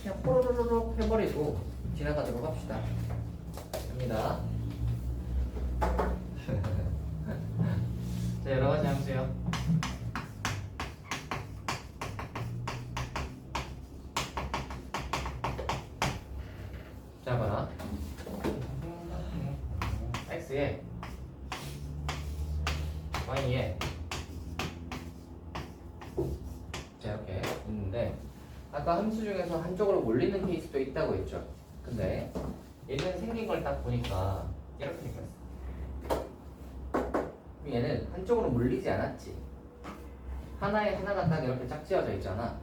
그냥 뽀로로록 해버리고 지나가도록 합시다. 됩니다. 자, 여러 가지 함수요. 자, 봐라. x에 y에 자, 이렇게 있는데 아까 함수 중에서 한쪽으로 몰리는 케이스도 있다고 했죠. 근데 얘는 생긴 걸 딱 보니까 이렇게 생겼어. 얘는 한쪽으로 몰리지 않았지. 하나에 하나가 딱 이렇게 짝지어져 있잖아.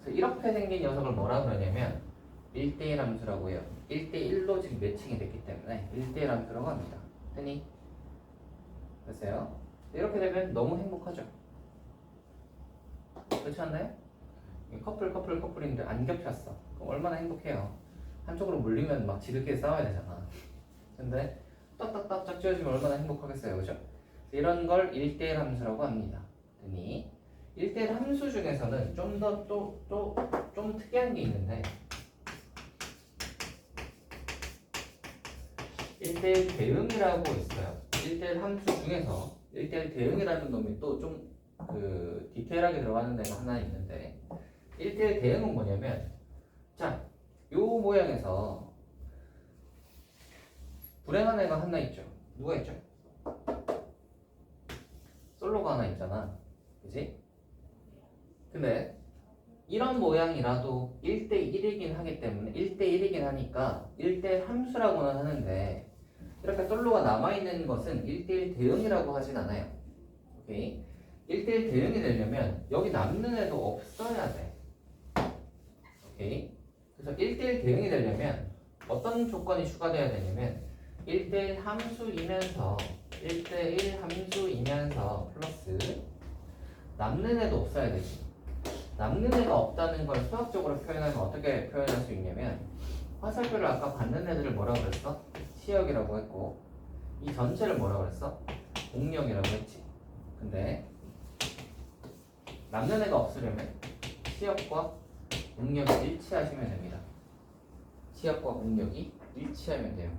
그래서 이렇게 생긴 녀석을 뭐라 그러냐면 1대1 함수라고 해요. 1대1로 지금 매칭이 됐기 때문에 1대1 함수라고 합니다. 됐니? 됐어요? 이렇게 되면 너무 행복하죠. 그렇지 않나요? 커플인데 안 겹쳤어. 그럼 얼마나 행복해요. 한쪽으로 몰리면 막 지들끼리 싸워야 되잖아. 근데 딱딱딱 짝지어지면 얼마나 행복하겠어요. 그죠? 이런 걸 1대1 함수라고 합니다. 됐니? 1대1 함수 중에서는 좀 더 좀 특이한 게 있는데 1대1 대응이라고 있어요. 1대1 함수 중에서 1대1 대응이라는 놈이 또 좀 디테일하게 들어가는 데가 하나 있는데 1대1 대응은 뭐냐면 자, 요 모양에서 불행한 애가 하나 있죠. 누가 있죠? 솔로가 하나 있잖아. 그치? 근데 이런 모양이라도 1대1이긴 하기 때문에 1대1이긴 하니까 1대1 함수라고는 하는데 이렇게 솔로가 남아있는 것은 1대1 대응이라고 하진 않아요. 오케이? 1대1 대응이 되려면 여기 남는 애도 없어야 돼. 오케이? 그래서 1대1 대응이 되려면 어떤 조건이 추가돼야 되냐면 1대1 함수이면서 1대1 함수이면서 플러스 남는 애도 없어야 되지. 남는 애가 없다는 걸 수학적으로 표현하면 어떻게 표현할 수 있냐면 화살표를 아까 받는 애들을 뭐라고 그랬어? 시역이라고 했고 이 전체를 뭐라고 그랬어? 공역이라고 했지. 근데 남는 애가 없으려면 시역과 공역이 일치하시면 됩니다. 시역과 공역이 일치하면 돼요.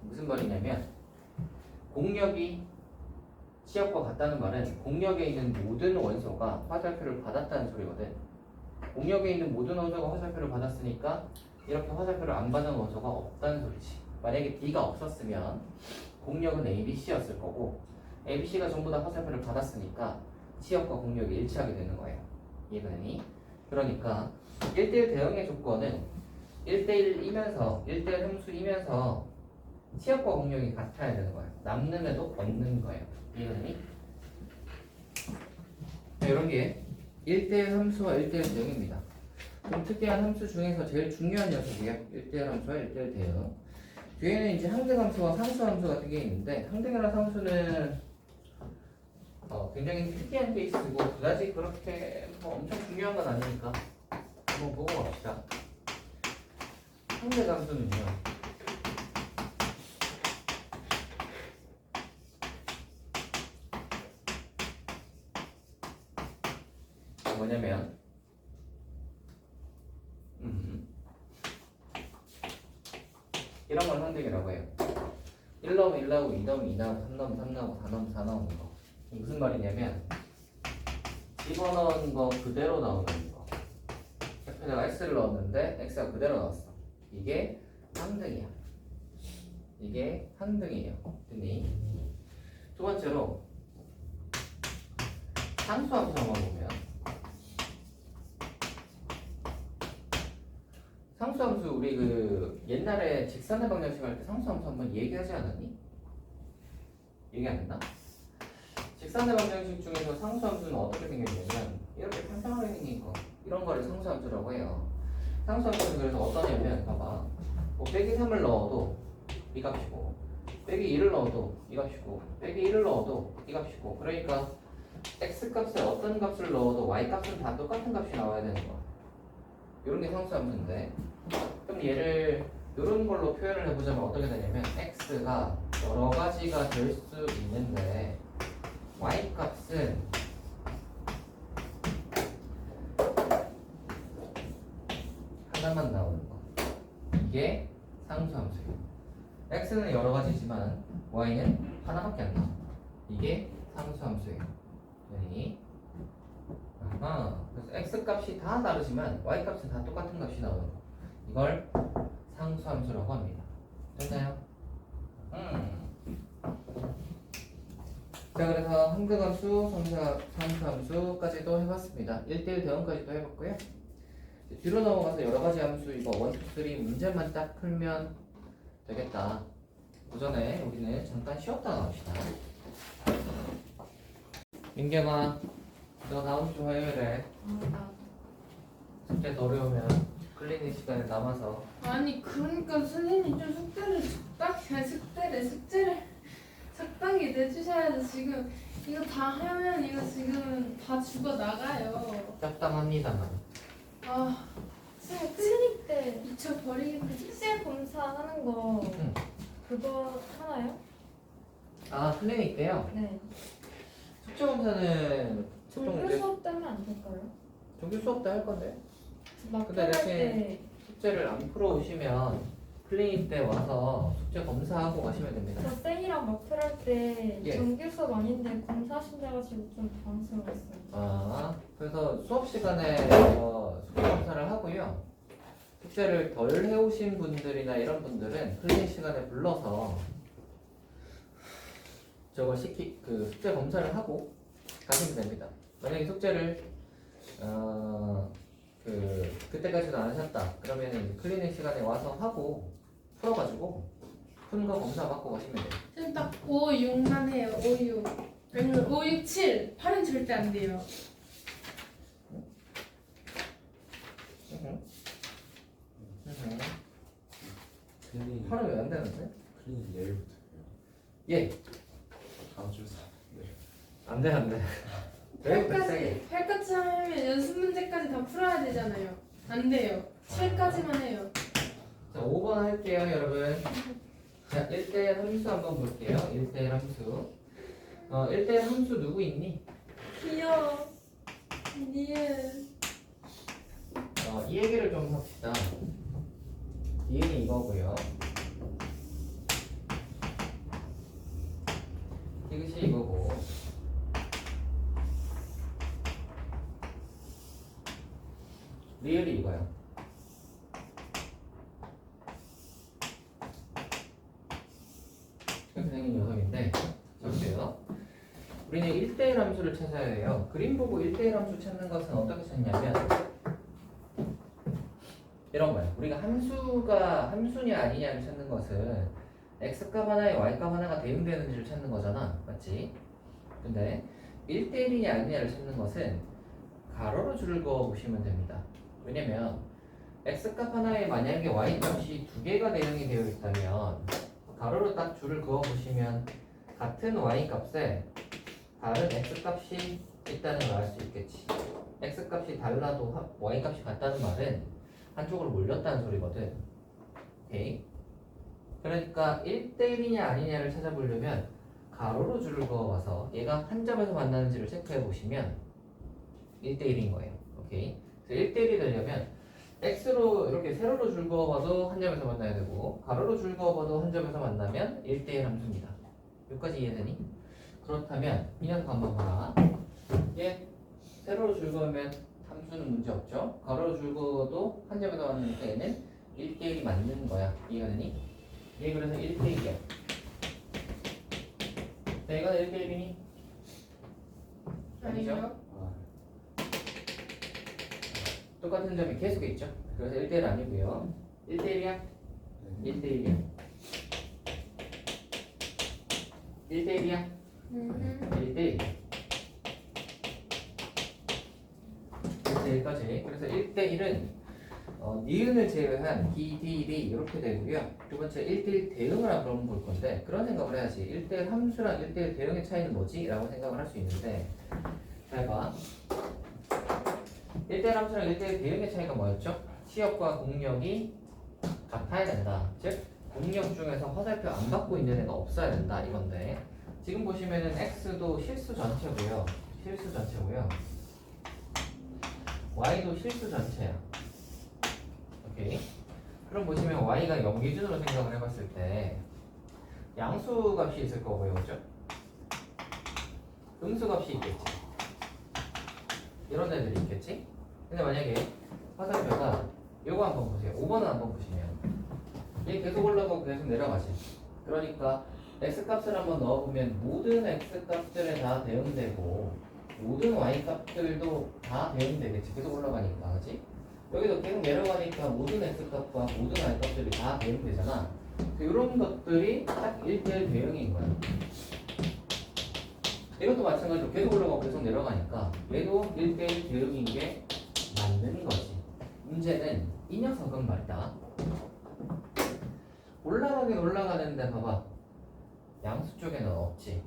무슨 말이냐면 공역이 시역과 같다는 말은 공역에 있는 모든 원소가 화살표를 받았다는 소리거든. 공역에 있는 모든 원소가 화살표를 받았으니까 이렇게 화살표를 안 받은 원소가 없다는 소리지. 만약에 D가 없었으면 공역은 A, B, C였을 거고 A, B, C가 전부 다 화살표를 받았으니까 시역과 공역이 일치하게 되는 거예요. 이해가 되니? 그러니까 1대1 대응의 조건은 1대1이면서 1대1 함수이면서 시역과 공역이 같아야 되는 거예요. 남는 애도 없는 거예요. 이해가 되니? 이런 게 1대1 함수와 1대1 대응입니다. 좀 특이한 함수 중에서 제일 중요한 녀석이에요. 1대1 함수와 1대1 대응. 뒤에는 이제 항등함수와 상수함수 같은 게 있는데 항등이랑 상수는 굉장히 특이한 케이스고 그다지 그렇게 엄청 중요한 건 아니니까 한번 보고 갑시다. 항등함수는요. 뭐냐면 이런 걸 항등이라고 해요. 1 넣으면 1 나오고 2 넣으면 2 나오고 3 넣으면 3 나오고 4 넣으면 4 나오는 거. 무슨 말이냐면 집어넣은 거 그대로 나오는 거. 옆에다가 x를 넣었는데 x가 그대로 나왔어. 이게 항등이야. 이게 항등이에요. 됐니? 두 번째로 상수함수 한번 보면 상수함수 우리 옛날에 직선의 방정식 할 때 상수함수 한번 얘기하지 않았니? 얘기 안 했나? 직선의 방정식 중에서 상수함수는 어떻게 생겼냐면 이렇게 평평하게 생긴 거 이런 거를 상수함수라고 해요. 상수함수는 그래서 어떠냐면 봐봐 뭐 빼기 3을 넣어도 이 값이고 빼기 2를 넣어도 이 값이고 빼기 1을 넣어도 이 값이고 그러니까 x값에 어떤 값을 넣어도 y값은 다 똑같은 값이 나와야 되는 거야. 이런 게 상수함수인데 그럼 얘를 이런 걸로 표현을 해보자면 어떻게 되냐면 x가 여러 가지가 될 수 있는데 y값은 하나만 나오는 거. 이게 상수함수예요. x는 여러 가지지만 y는 하나밖에 안 나와. 이게 상수함수예요. 그러니 그래서 x 값이 다 다르지만 y 값은 다 똑같은 값이 나오는 거. 이걸 상수함수라고 합니다. 됐나요? 자, 그래서 항등함수, 상수함수까지도 해봤습니다. 1대1 대응까지도 해봤고요. 뒤로 넘어가서 여러 가지 함수 이거 1, 2, 3 문제만 딱 풀면 되겠다. 그 전에 우리는 잠깐 쉬었다 나갑시다. 민경아, 너 다음 주 화요일에 숙제 더 어려우면 클리닉 시간에 남아서 아니 그러니까 선생님 좀 숙제를 적당히 내주셔야죠. 지금 이거 다 하면 이거 지금 다 죽어 나가요. 짭답합니다만. 아 선생님 클리닉 때 미쳐버리겠네. 숙제 검사하는 거 응. 그거 하나요? 아, 클리닉 때요? 네. 숙제 검사는 보통 정규 이제 수업 때문에 안 될까요? 정규 수업 때 할 건데 막 근데 할 대신 때 숙제를 안 풀어 오시면 클리닉 때 와서 숙제 검사하고 가시면 됩니다. 저 쌤이랑 마플 할 때 예. 정규 수업 아닌데 검사하신다가지고 좀 당황스러웠어요. 아, 그래서 수업 시간에 숙제 검사를 하고요. 숙제를 덜 해오신 분들이나 이런 분들은 클리닉 시간에 불러서 저걸 그 숙제 검사를 하고 가시면 됩니다. 만약에 숙제를 그때까지도 안 하셨다. 그러면 이제 클리닉 시간에 와서 하고 풀어가지고 푼 거 검사 받고 가시면 돼요. 지금 딱 5, 6만 해요. 5, 6 아니면 5, 6, 7 8은 절대 안 돼요. 클리닉 하루 왜 안 되는데? 클리닉 내일부터요. 예, 다음 주 4. 네. 안 돼, 안 돼. 내일부터 시작해. 8까지 하면 연습 문제까지 다 풀어야 되잖아요. 안 돼요. 7까지만 해요. 자, 5번 할게요, 여러분. 자, 1대1 함수 한번 볼게요. 1대1 함수. 1대1 함수 누구 있니? 귀여워. 니은. 이 얘기를 좀 합시다. 이해는 이거고요. 이것이 이거고. 리을이 이거야. 이렇게 생긴 녀석인데, 보세요. 우리는 1대1 함수를 찾아야 해요. 그림 보고 1대1 함수 찾는 것은 어떻게 찾냐면 이런 거예요. 우리가 함수냐 아니냐를 찾는 것은 x값 하나에 y값 하나가 대응되는지를 찾는 거잖아. 맞지? 근데 1대1이냐 아니냐를 찾는 것은 가로로 줄을 그어 보시면 됩니다. 왜냐면 x값 하나에 만약에 y값이 두 개가 대응이 되어 있다면 가로로 딱 줄을 그어 보시면 같은 y값에 다른 x값이 있다는 걸 알 수 있겠지. x값이 달라도 y값이 같다는 말은 한쪽으로 몰렸다는 소리거든. 오케이. 그러니까 1대1이냐 아니냐를 찾아보려면 가로로 줄을 그어봐서 얘가 한 점에서 만나는지를 체크해 보시면 1대1인 거예요. 오케이. 그래서 1대1이 되려면 x로 이렇게 세로로 줄 그어봐도 한 점에서 만나야 되고 가로로 줄 그어봐도 한 점에서 만나면 1대1 함수입니다. 여기까지 이해되니? 그렇다면 이 녀석 한번 봐라. 얘 세로로 줄 그으면 함수는 문제 없죠. 가로로 줄 그어도 한 점에서 만나니까 얘는 1대1이 맞는 거야. 이해가 되니? 얘 그래서 1대1이야. 얘가 1대1이니? 아니죠? 아니요. 아, 똑같은 점이 계속 있죠. 그래서 1대1 아니고요. 1대1이야? 네. 1대1이야. 1대1이야? 1대1. 그래서 여기까지. 그래서 1대1은 니은을 제외한 D, D, D 이렇게 되고요. 두 번째 1대1 대응을 한번 볼 건데 그런 생각을 해야지. 1대1 함수랑 1대1 대응의 차이는 뭐지? 라고 생각을 할 수 있는데 잘 봐. 1대1 함수랑 1대1 대응의 차이가 뭐였죠? 시역과 공역이 같아야 된다. 즉 공역 중에서 화살표 안 받고 있는 애가 없어야 된다 이건데 지금 보시면은 x도 실수 전체고요. 실수 전체고요. y도 실수 전체야. 오케이. 그럼 보시면 y가 0 기준으로 생각을 해봤을 때 양수 값이 있을 거고요, 그죠? 음수 값이 있겠지. 이런 애들이 있겠지. 근데 만약에 화살표가 요거 한번 보세요. 5번은 한번 보시면 얘 계속 올라가고 계속 내려가지. 그러니까 x값을 한번 넣어보면 모든 x값들에 다 대응되고 모든 y값들도 다 대응되겠지. 계속 올라가니까, 그치? 여기도 계속 내려가니까 모든 x값과 모든 y값들이 다 대응되잖아. 이런 것들이 딱 1대1 대응인 거야. 이것도 마찬가지로 계속 올라가고 계속 내려가니까 얘도 1대1 대응인 게 맞는 거지. 문제는 이 녀석은 말이다. 올라가긴 올라가는데 봐봐. 양수 쪽에는 없지.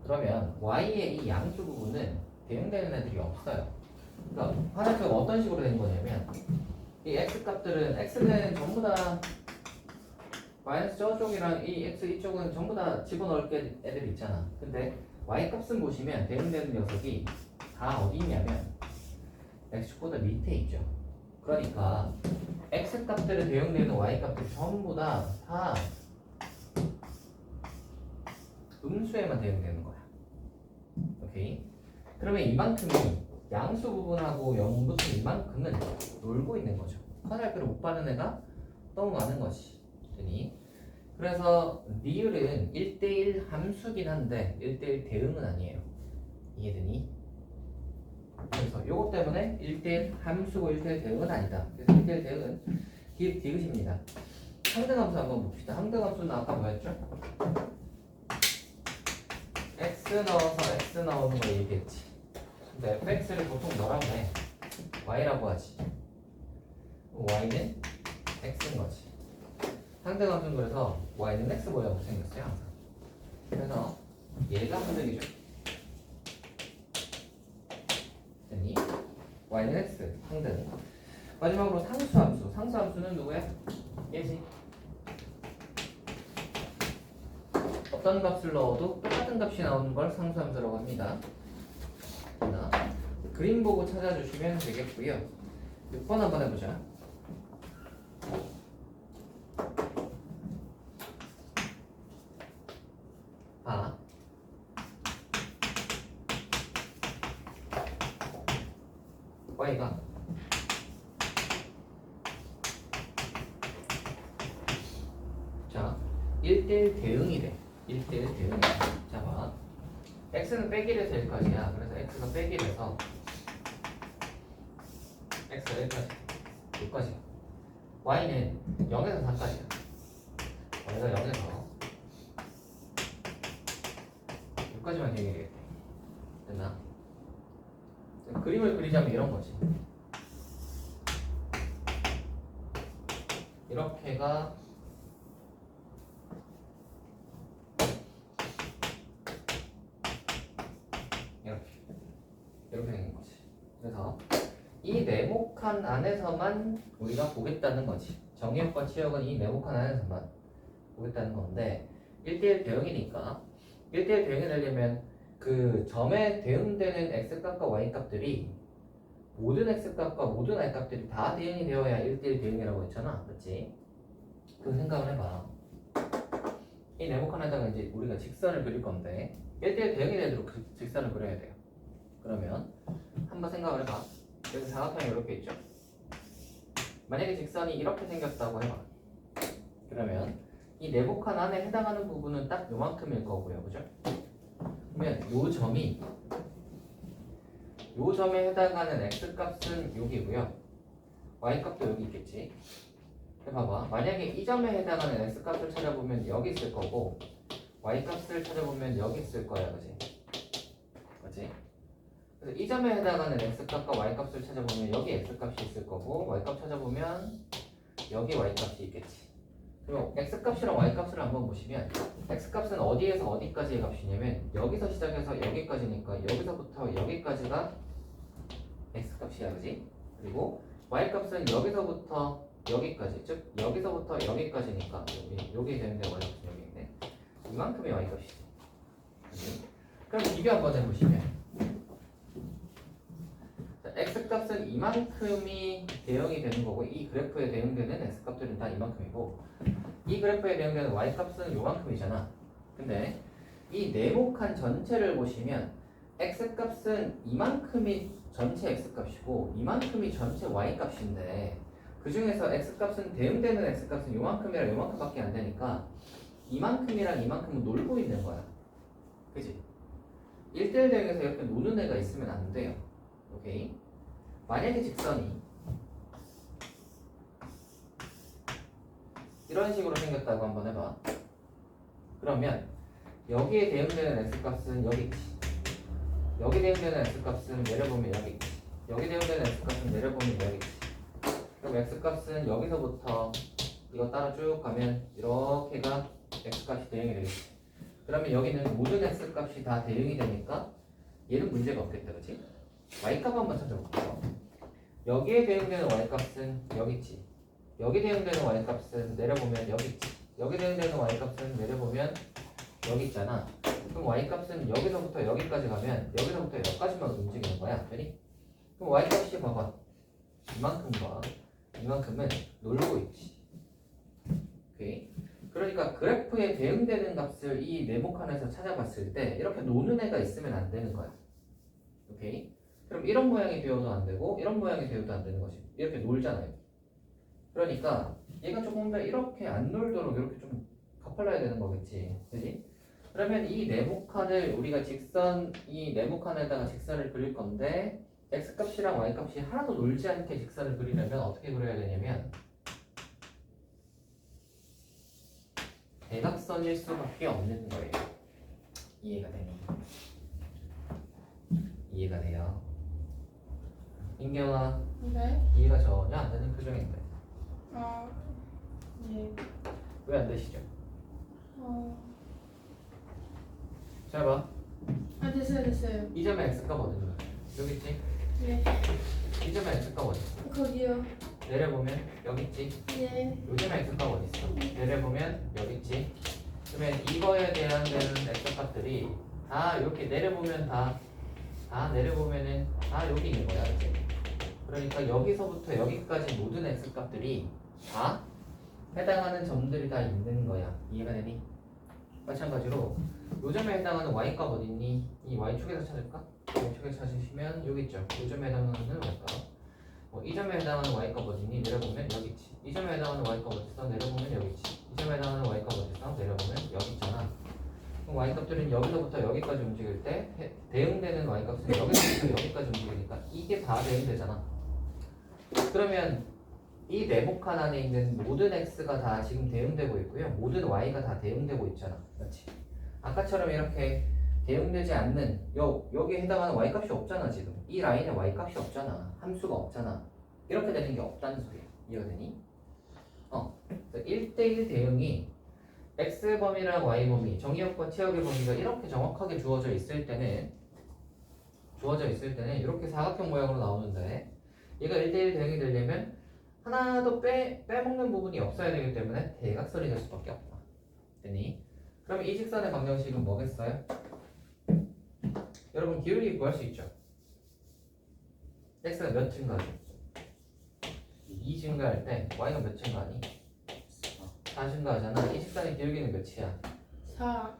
그러면 y의 이 양수 부분은 대응되는 애들이 없어요. 그러니까 화살표가 어떤 식으로 된 거냐면 이 x값들은 x는 전부 다 마이너스 저쪽이랑 이 x 이쪽은 전부 다 집어넣을 게 애들이 있잖아. 근데 y값은 보시면 대응되는 녀석이 다 어디 있냐면 x축보다 밑에 있죠. 그러니까 x값들에 대응되는 y값들이 전부 다 음수에만 대응되는 거야. 오케이? 그러면 이만큼이 양수 부분하고 영부터 이만큼은 놀고 있는 거죠. 화살표를 못 받는 애가 너무 많은 것이 되니. 그래서 리을은 1대1 함수긴 한데 1대1 대응은 아니에요. 이해되니? 그래서 요것 때문에 1대1 함수고 1대1 대응은 아니다. 그래서 1대1 대응은 디귿입니다. 상등함수 한번 봅시다. 상등함수는 아까 뭐였죠? x 넣어서 x 나오는 거 얘기했지. 근데 fx를 보통 뭐라고 해? y라고 하지. y는 x인 거지. 상대함수는 그래서 y는 x 모양으로 생겼어요, 항상. 그래서 얘가 상등이죠. 됐니? y는 x 상등. 마지막으로 상수함수. 상수함수는 누구야? 얘지. 어떤 값을 넣어도 똑같은 값이 나오는 걸 상수함수라고 합니다. 그림 보고 찾아주시면 되겠고요. 6번 한번 해보자. 아, y가 자 1대1 대응이래. 1대1 대응이야. 자 봐, x는 빼기래서 여기까지야. 그래서 x가 빼기래서 x가 여기까지 y는 0에서 4까지야. y가 0에서 6까지만 얘기해. 됐나? 그림을 그리자면 이런 거지. 이렇게가 이렇게 되는 거지. 그래서 이 네모칸 안에서만 우리가 보겠다는 거지. 정의역과 치역은 이 네모칸 안에서만 보겠다는 건데 1대1 대응이니까 1대1 대응이 되려면 그 점에 대응되는 x값과 y값들이 모든 x값과 모든 y값들이 다 대응이 되어야 1대1 대응이라고 했잖아. 맞지? 그 생각을 해봐. 이 네모칸에다가 이제 우리가 직선을 그릴 건데 1대1 대응이 되도록 직선을 그려야 돼요. 그러면 한번 생각을 해봐. 여기 사각형이 이렇게 있죠. 만약에 직선이 이렇게 생겼다고 해봐. 그러면 이 네모칸 안에 해당하는 부분은 딱 요만큼일 거고요. 그죠? 그러면 요 점에 해당하는 x값은 여기고요. y값도 여기 있겠지. 봐봐. 만약에 이 점에 해당하는 x값을 찾아보면 여기 있을 거고 y값을 찾아보면 여기 있을 거야. 그지? 그지? 그래서 이 점에 해당하는 x값과 y값을 찾아보면 여기 x값이 있을 거고 y값 찾아보면 여기 y값이 있겠지. 그럼 x값이랑 y값을 한번 보시면 x값은 어디에서 어디까지의 값이냐면 여기서 시작해서 여기까지니까 여기서부터 여기까지가 x값이야. 그지? 그리고 y값은 여기서부터 여기까지, 즉 여기서부터 여기까지니까 여기 되는데 y값은 여기 있네. 이만큼의 y값이지. 그럼 비교 한번 해보시면 x값은 이만큼이 대응이 되는 거고 이 그래프에 대응되는 x값들은 다 이만큼이고 이 그래프에 대응되는 y값은 요만큼이잖아. 근데 이 네모칸 전체를 보시면 x값은 이만큼이 전체 x값이고 이만큼이 전체 y값인데 그 중에서 x값은 대응되는 x값은 요만큼이랑 요만큼밖에 안 되니까 이만큼이랑 이만큼은 놀고 있는 거야. 그지? 1대1 대응에서 이렇게 노는 애가 있으면 안 돼요. 오케이? 만약에 직선이 이런 식으로 생겼다고 한번 해봐. 그러면 여기에 대응되는 x값은 여기 있지. 여기 대응되는 x값은 내려보면 여기 있지. 여기 대응되는 x값은 내려보면 여기 있지. 그럼 x값은 여기서부터 이거 따라 쭉 가면 이렇게가 x값이 대응이 되겠지. 그러면 여기는 모든 x값이 다 대응이 되니까 얘는 문제가 없겠다. 그치? y값 한번 찾아볼게요. 여기에 대응되는 y값은 여기 있지. 여기 대응되는 y값은 내려보면 여기 있지. 여기 대응되는 y값은 내려보면 여기 있잖아. 그럼 y값은 여기서부터 여기까지 가면 여기서부터 여기까지만 움직이는 거야. 그니? 그럼 y값이 봐봐. 이만큼과 이만큼은 놀고 있지. 오케이? 그러니까 그래프에 대응되는 값을 이 네모칸에서 찾아봤을 때 이렇게 노는 애가 있으면 안 되는 거야. 오케이? 그럼 이런 모양이 되어도 안 되고 이런 모양이 되어도 안 되는 것이 이렇게 놀잖아요. 그러니까 얘가 조금 더 이렇게 안 놀도록 이렇게 좀 가팔라야 되는 거겠지. 그지? 그러면 이 네모칸을 우리가 직선 이 네모칸에다가 직선을 그릴 건데 x값이랑 y값이 하나도 놀지 않게 직선을 그리려면 어떻게 그려야 되냐면 대각선일 수밖에 없는 거예요. 이해가 되니? 이해가 돼요? 인경아 네? 이해가 전혀 안 되는 표정인데 예. 왜 안 되시죠? 잘 봐. 됐어요. 이 점의 x값 어디냐? 여기 있지? 네. 이 점의 x값 어디 있어? 거기요. 내려보면 여기 있지? 예. 요 점의 x값 어디 있어? 내려보면 여기 있지? 그러면 이거에 대한 되는 x값들이 다 이렇게 내려보면 다 내려보면은 다 여기 있는 거야. 이제. 그러니까 여기서부터 여기까지 모든 x값들이 다 해당하는 점들이 다 있는 거야. 이해가 되니? 마찬가지로 요 점에 해당하는 y값 어디 있니? 이 y축에서 찾을까? y축에서 찾으시면 여기 있죠. 요 점에 해당하는 y값. 이 점에 해당하는 y값 어디 있니? 내려보면 여기 있지. 이 점에 해당하는 y값 어디 있어? 내려보면 여기 있지. 이 점에 해당하는 y값 어디 있어? 내려보면 여기 있잖아. 그럼 y값들은 여기서부터 여기까지 움직일 때 대응되는 y값은 여기서부터 여기까지 움직이니까 이게 다 대응되잖아. 그러면 이 네모칸 안에 있는 모든 x가 다 지금 대응되고 있고요. 모든 y가 다 대응되고 있잖아. 그렇지? 아까처럼 이렇게 대응되지 않는 여기에 해당하는 y값이 없잖아. 지금 이 라인에 y값이 없잖아. 함수가 없잖아. 이렇게 되는 게 없다는 소리야. 이해가 되니? 1대1 대응이 x범위랑 y범위, 정의역과 치역의 범위가 이렇게 정확하게 주어져 있을 때는 이렇게 사각형 모양으로 나오는데 얘가 1대1 대응이 되려면 하나도 빼먹는 부분이 없어야 되기 때문에 대각선이 될 수밖에 없다. 되니? 그럼 이 직선의 방정식은 뭐겠어요? 여러분 기울기 구할 수 있죠? x가 몇 증가하죠? 2 증가할 때 y가 몇 증가하니? 4 증가하잖아. 이 직선의 기울기는 몇이야? 4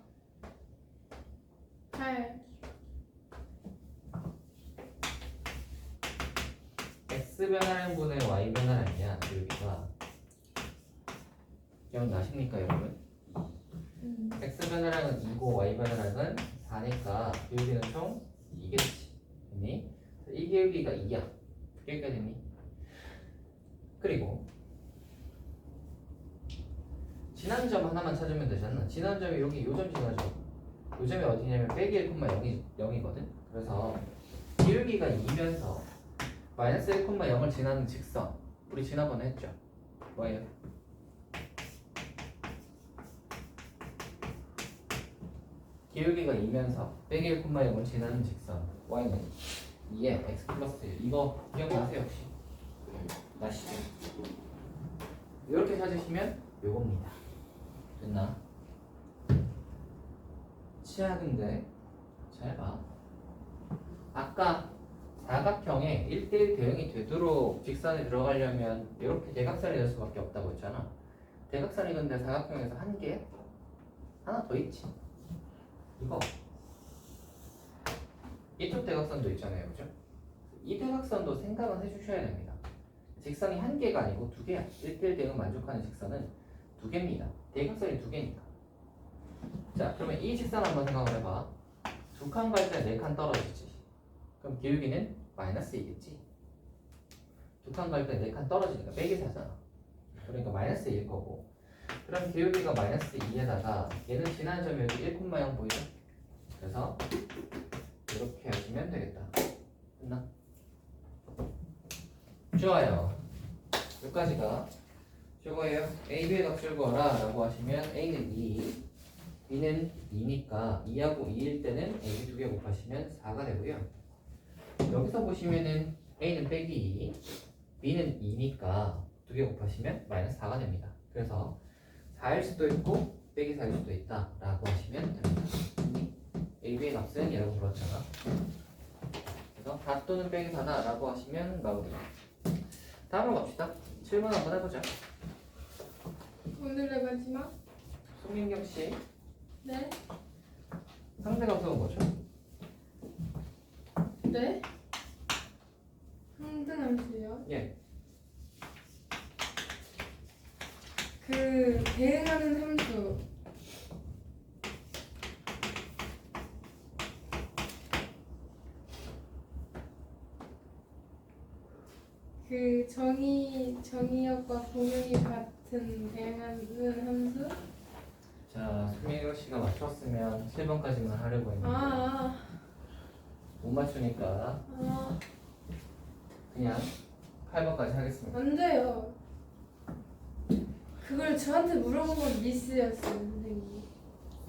8 x 변화량분의 y 변화량이야. 기울기가 기억나십니까 여러분? x 변화량은 2고 y 변화량은 4니까 기울기는 총 2겠지. 됐니? 이 기울기가 2야. 여기까지 됐니? 그리고 지난 점 하나만 찾으면 되잖아. 지난 점이 여기 요점 지나죠. 요점이 어디냐면 빼기 1,0이거든. 그래서 기울기가 2면서 마이너스 1,0을 지나는 직선. 우리 지난번에 했죠. 뭐예요? 기울기가 2면서 빼기 1,0을 지나는 직선. y는 2에 x 플러스 1. 이거 기억나세요 혹시? 나시죠? 이렇게 찾으시면 요겁니다. 됐나? 치아근데 잘 봐. 아까 사각형에 1대1 대응이 되도록 직선에 들어가려면 이렇게 대각선이 될 수밖에 없다고 했잖아. 대각선이 근데 사각형에서 한 개? 하나 더 있지. 이거. 이쪽 대각선도 있잖아요. 그죠? 이 대각선도 생각은 해주셔야 됩니다. 직선이 한 개가 아니고 두 개야. 1대1 대응 만족하는 직선은 두 개입니다. 대각선이 두 개니까. 자, 그러면 이 직선 한번 생각을 해봐. 두 칸 갈 때 네 칸 떨어지지. 그럼 기울기는 마이너스 2겠지. 두 칸 갈 때 네 칸 떨어지니까 빼기 4잖아. 그러니까 마이너스 2일 거고. 그럼 기울기가 마이너스 2에다가 얘는 지난 점이 여기 1,0 보이죠? 그래서 이렇게 하시면 되겠다. 끝나? 좋아요. 여기까지가 저거예요. A, B의 값을 구하라 라고 하시면 A는 2, B는 2니까 2하고 2일 때는 A, B 2개 곱하시면 4가 되고요. 여기서 보시면은 A는 빼기 2, B는 2니까 2개 곱하시면 마이너스 4가 됩니다. 그래서 4일 수도 있고 빼기 4일 수도 있다 라고 하시면 됩니다. A, B의 값은 이라고 불렀잖아. 그래서 4 또는 빼기 4다 라고 하시면 마무리. 다음으로 갑시다. 질문 한번 해보자. 오늘의 마지막. 송민경 씨, 네. 상대 감성은 뭐죠? 네. 항등함수요. 예. 그 대응하는 함수. 그 정의역과 공역이 같은 대응하는 함수? 자, 송민경 씨가 맞췄으면 7번까지만 하려고 했는데 아, 못 맞추니까 그냥 8번까지 하겠습니다. 안 돼요. 그걸 저한테 물어본 건 미스였어요, 선생님.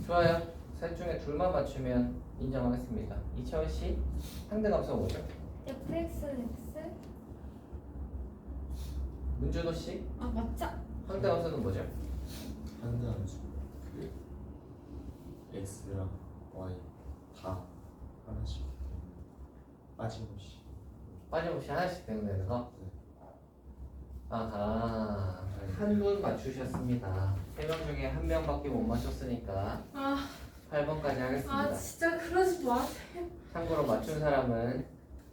좋아요. 셋 중에 둘만 맞추면 인정하겠습니다. 이채원 씨, 상대 감성 뭐죠? fx는 x? 문준호 씨, 아 맞자. 상대 감성은 뭐죠? 한다함수 그 x랑 y 다 하나씩 빠짐없이. 빠짐없이 하나씩 되는 거. 네. 아하, 한 분 맞추셨습니다. 3명 중에 한 명밖에 못 맞췄으니까 아, 8번까지 하겠습니다. 아 진짜 그러지 마세요. 참고로 맞춘 사람은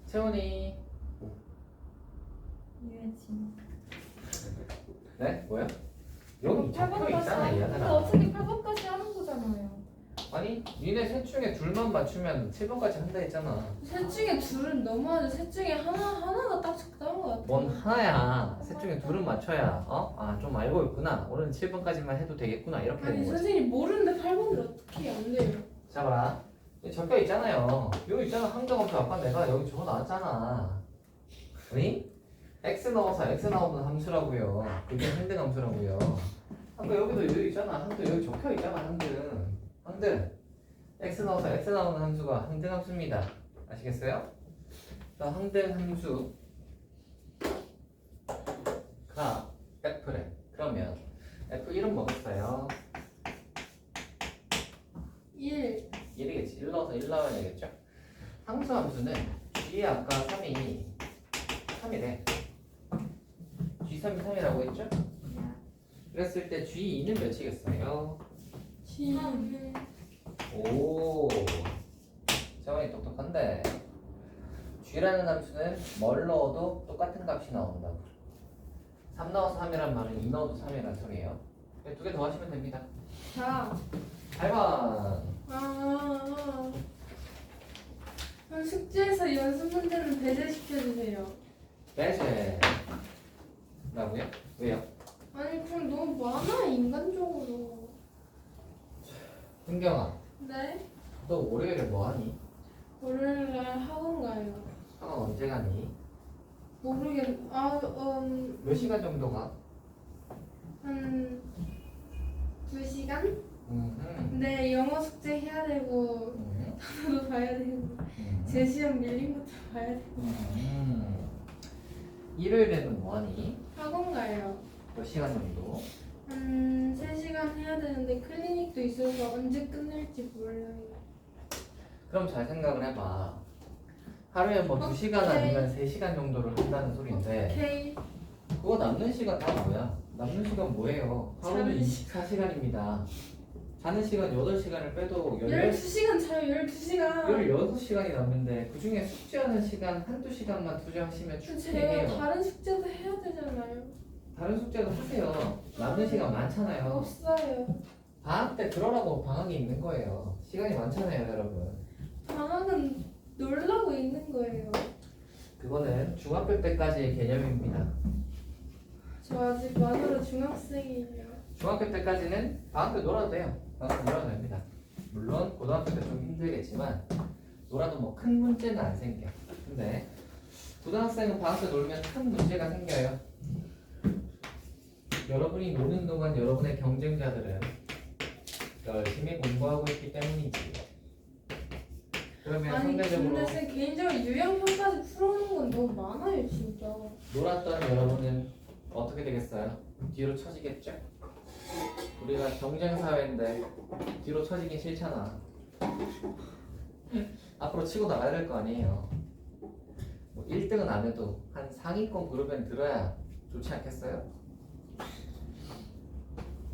채원이. 유해진. 네? 뭐야? 여기 적혀 있잖아, 근데 얘들아. 어차피 8번까지 하는 거잖아요. 아니, 니네 셋 중에 둘만 맞추면 7번까지 한다 했잖아. 셋 중에 둘은 너무하죠. 셋 중에 하나가 딱 적당한 것 같아. 뭔 하나야. 셋 중에 둘은 맞춰야 좀 알고 있구나. 오늘은 7번까지만 해도 되겠구나. 이렇게 아니 되는 거지. 선생님 모르는데 8번을 어떻게 안 돼요? 자, 봐라. 여기 적혀 있잖아요. 여기 있잖아. 항정함수 아까 내가 여기 적어 놨잖아. 아니? x 넣어서 x 나오는 함수라고요. 그게 항등함수라고요. 아까 여기도 여기 있잖아. 항등 여기 적혀 있잖아. 항등. 항등. x 넣어서 x 나오는 함수가 항등함수입니다. 아시겠어요? 자, 항등함수가 f래. 그러면 f1은 뭐겠어요? 1. 1이겠지. 1 넣어서 1 나와야 되겠죠? 항수함수는 g에 아까 3이 3이래. g3이 3이라고 했죠? 그랬을 때 g2는 몇이겠어요? G는 오, 재원이 똑똑한데. g라는 함수는 뭘 넣어도 똑같은 값이 나온다고. 3 넣어서 3이란 말은 2 넣어도 3이란 소리예요. 두 개 더 하시면 됩니다. 4. 8번. 그럼 숙제에서 연습 문제는 배제시켜주세요. 배제. 라고요? 왜요? 아니 그럼 너무 많아 인간적으로. 흥경아, 네? 너 월요일에 뭐 하니? 월요일날 학원 가요. 학원 언제 가니? 몇 시간 정도 가? 한 2시간? 음. 근데 영어 숙제 해야 되고 단어도 봐야 되고 제 시험 밀린 것도 봐야 되고. 일요일에는 뭐 하니? 학원 가요. 몇 시간 정도? 한 3시간 해야 되는데 클리닉도 있어서 언제 끝낼지 몰라요. 그럼 잘 생각을 해봐. 하루에 뭐 2시간 오케이. 아니면 3시간 정도를 한다는 소리인데 오케이. 그거 남는 시간 다 뭐야? 남는 시간 뭐예요? 하루는 자는 24시간입니다. 자는 시간 8시간을 빼도 12시간 자요. 12시간. 16시간이 남는데 그 중에 숙제하는 시간 한두 시간만 투자하시면 제가 충분해요. 다른 숙제도 해야 되잖아요. 다른 숙제도 하세요. 남는 시간 많잖아요. 없어요. 방학 때 그러라고 방학이 있는 거예요. 시간이 많잖아요, 여러분. 방학은 놀라고 있는 거예요. 그거는 중학교 때까지의 개념입니다. 저 아직 만으로 중학생이에요. 중학교 때까지는 방학 때 놀아도 돼요. 방학 때 놀아도 됩니다. 물론 고등학교 때 좀 힘들겠지만 놀아도 뭐 큰 문제는 안 생겨. 근데 고등학생은 방학 때 놀면 큰 문제가 생겨요. 여러분이 노는 동안 여러분의 경쟁자들은 열심히 공부하고 있기 때문이지. 그러면 아니 상대적으로 근데 쌤 개인적으로 유형편까지 풀어오는 건 너무 많아요 진짜. 놀았던 여러분은 어떻게 되겠어요? 뒤로 처지겠죠? 우리가 경쟁 사회인데 뒤로 처지긴 싫잖아. 앞으로 치고 나가야 될 거 아니에요. 뭐 1등은 안 해도 한 상위권 그룹엔 들어야 좋지 않겠어요?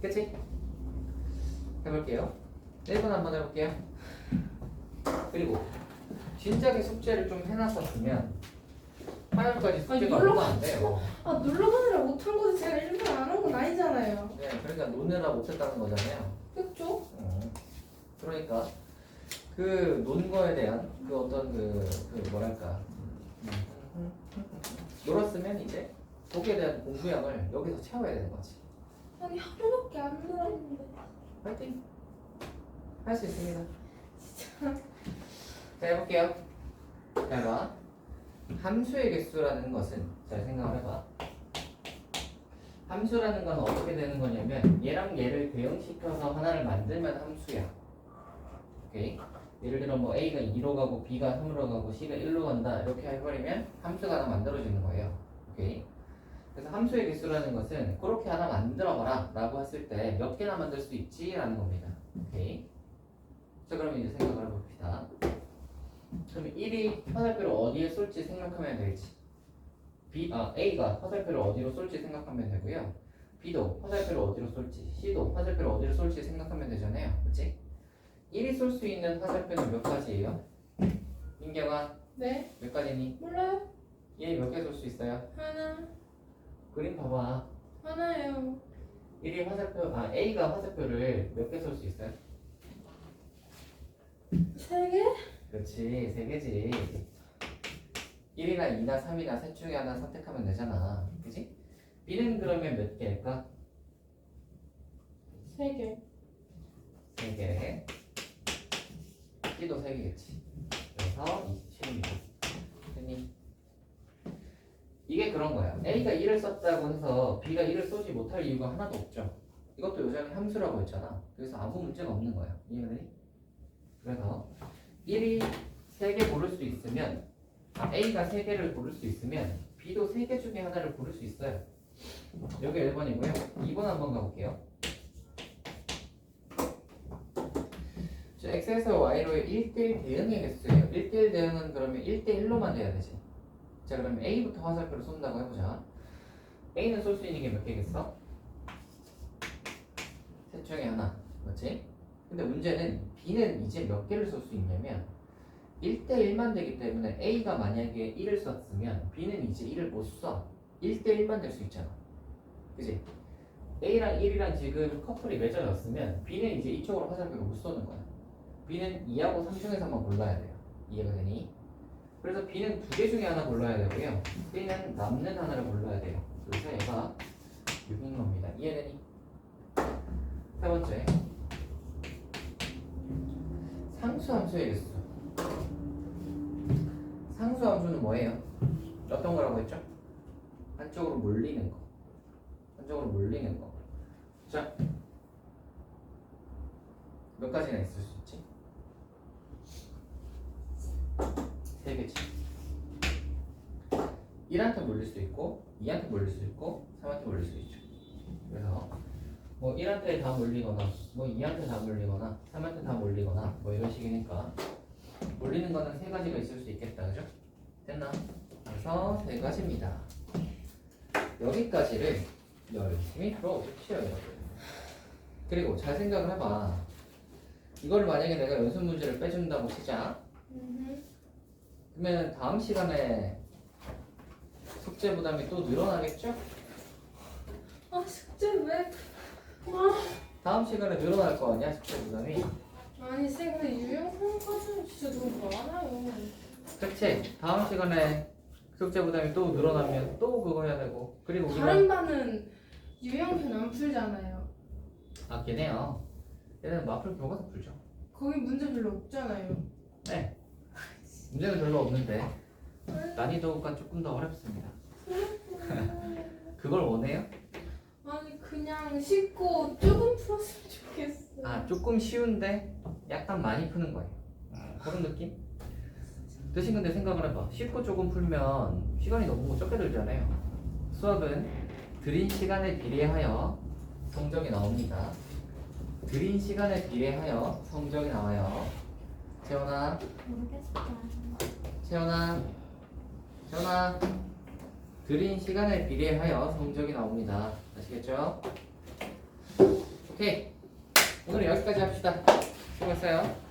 그치? 해볼게요. 1번 한번 해볼게요. 그리고 진작에 숙제를 좀 해놨었으면 화요일까지 숙제가 놀러 얼마 안 돼요. 아 놀러 가느라 못한 것도 제가 일부러 안 한 건 아니잖아요. 네, 그러니까 노느라 못했다는 거잖아요. 그쵸? 그러니까 그 논 거에 대한 그 어떤 그 뭐랄까 놀았으면 이제 거기에 대한 공부량을 여기서 채워야 되는 거지. 아니 하루밖에 안 놀았는데. 파이팅! 할 수 있습니다. 자 해볼게요. 잘 봐. 함수의 개수라는 것은 잘 생각을 해봐. 함수라는 건 어떻게 되는 거냐면 얘랑 얘를 대응시켜서 하나를 만들면 함수야. 오케이? 예를 들어 뭐 A가 2로 가고 B가 3으로 가고 C가 1로 간다 이렇게 해버리면 함수가 하나 만들어지는 거예요. 오케이? 그래서 함수의 개수라는 것은 그렇게 하나 만들어봐라 라고 했을 때 몇 개나 만들 수 있지? 라는 겁니다. 오케이? 자 그럼 이제 생각을 해봅시다. 그럼 1이 화살표를 어디에 쏠지 생각하면 되겠지. A가 화살표를 어디로 쏠지 생각하면 되고요. B도 화살표를 어디로 쏠지, C도 화살표를 어디로 쏠지 생각하면 되잖아요. 그치? 1이 쏠 수 있는 화살표는 몇 가지예요? 민경아 네? 몇 가지니? 몰라요? 얘 몇 개 쏠 수 있어요? 하나. 그림 봐봐. 하나요. 1이 A가 화살표를 몇 개 쏠 수 있어요? 3개? 그렇지, 3개지. 1이나 2나 3이나 셋 중에 하나 선택하면 되잖아. 그지? B는 그러면 몇 개일까? 3개. 3개. C도 3개겠지. 그래서 27입니다. 됐니? 이게 그런 거야. A가 1을 썼다고 해서 B가 1을 쏘지 못할 이유가 하나도 없죠. 이것도 요즘에 함수라고 했잖아. 그래서 아무 문제가 없는 거야. 이해되니? 그래서 1이 3개 고를 수 있으면 A가 3개를 고를 수 있으면 B도 3개 중에 하나를 고를 수 있어요. 여기 1번이고요. 2번 한번 가볼게요. X에서 Y로의 1대1 대응의 개수예요. 1대1 대응은 그러면 1대1로만 돼야 되지. 자 그러면 A부터 화살표를 쏜다고 해보자. A는 쏠 수 있는 게 몇 개겠어? 셋 중에 하나. 맞지? 근데 문제는 B는 이제 몇 개를 쏠 수 있냐면 1대1만 되기 때문에 A가 만약에 1을 썼으면 B는 이제 1을 못 쏴. 1대1만 될 수 있잖아. 그지? A랑 1이랑 지금 커플이 맺어졌으면 B는 이제 이쪽으로 화살표를 못 쏘는 거야. B는 2하고 3 중에서만 골라야 돼요. 이해가 되니? 그래서 B는 2개 중에 하나 골라야 되고요. B는 남는 하나를 골라야 돼요. 그래서 얘가 6인 겁니다. 이해되니? 세 번째. 상수함수의 개수. 상수함수는 뭐예요? 어떤 거라고 했죠? 한쪽으로 몰리는 거. 한쪽으로 몰리는 거. 자, 몇 가지나 있을 수 있지? 3개지. 1한테 몰릴 수 있고 2한테 몰릴 수 있고 3한테 몰릴 수 있죠. 그래서 뭐 1한테 다 몰리거나 뭐 2한테 다 몰리거나 3한테 다 몰리거나 뭐 이런 식이니까 몰리는 거는 3가지가 있을 수 있겠다. 그죠? 됐나? 그래서 세 가지입니다. 여기까지를 열심히 풀어보십시오, 여러분. 그리고 잘 생각을 해봐. 이거를 만약에 내가 연습 문제를 빼준다고 치자. 그러면 다음 시간에 숙제 부담이 또 늘어나겠죠? 아 숙제 왜? 아 다음 시간에 늘어날 거 아니야, 숙제 부담이? 아니 쌤 근데 유형평가는 진짜 너무 많아요. 그치? 다음 시간에 숙제 부담이 또 늘어나면 또 그거 해야 되고. 그리고 다른 반은 유형편 안 풀잖아요. 맞긴 해요. 얘는 마플 교과서 풀죠. 거기 문제 별로 없잖아요. 네. 문제는 별로 없는데 난이도가 조금 더 어렵습니다. 그걸 원해요? 아니 그냥 쉽고 조금 풀었으면 좋겠어. 아, 조금 쉬운데 약간 많이 푸는 거예요. 그런 느낌? 대신 근데 생각을 해봐. 쉽고 조금 풀면 시간이 너무 적게 들잖아요. 수업은 들인 시간에 비례하여 성적이 나옵니다. 들인 시간에 비례하여 성적이 나와요. 채원아, 모르겠어요. 채원아, 채원아. 들인 시간에 비례하여 성적이 나옵니다. 아시겠죠? 오케이. 오늘 여기까지 합시다. 수고했어요.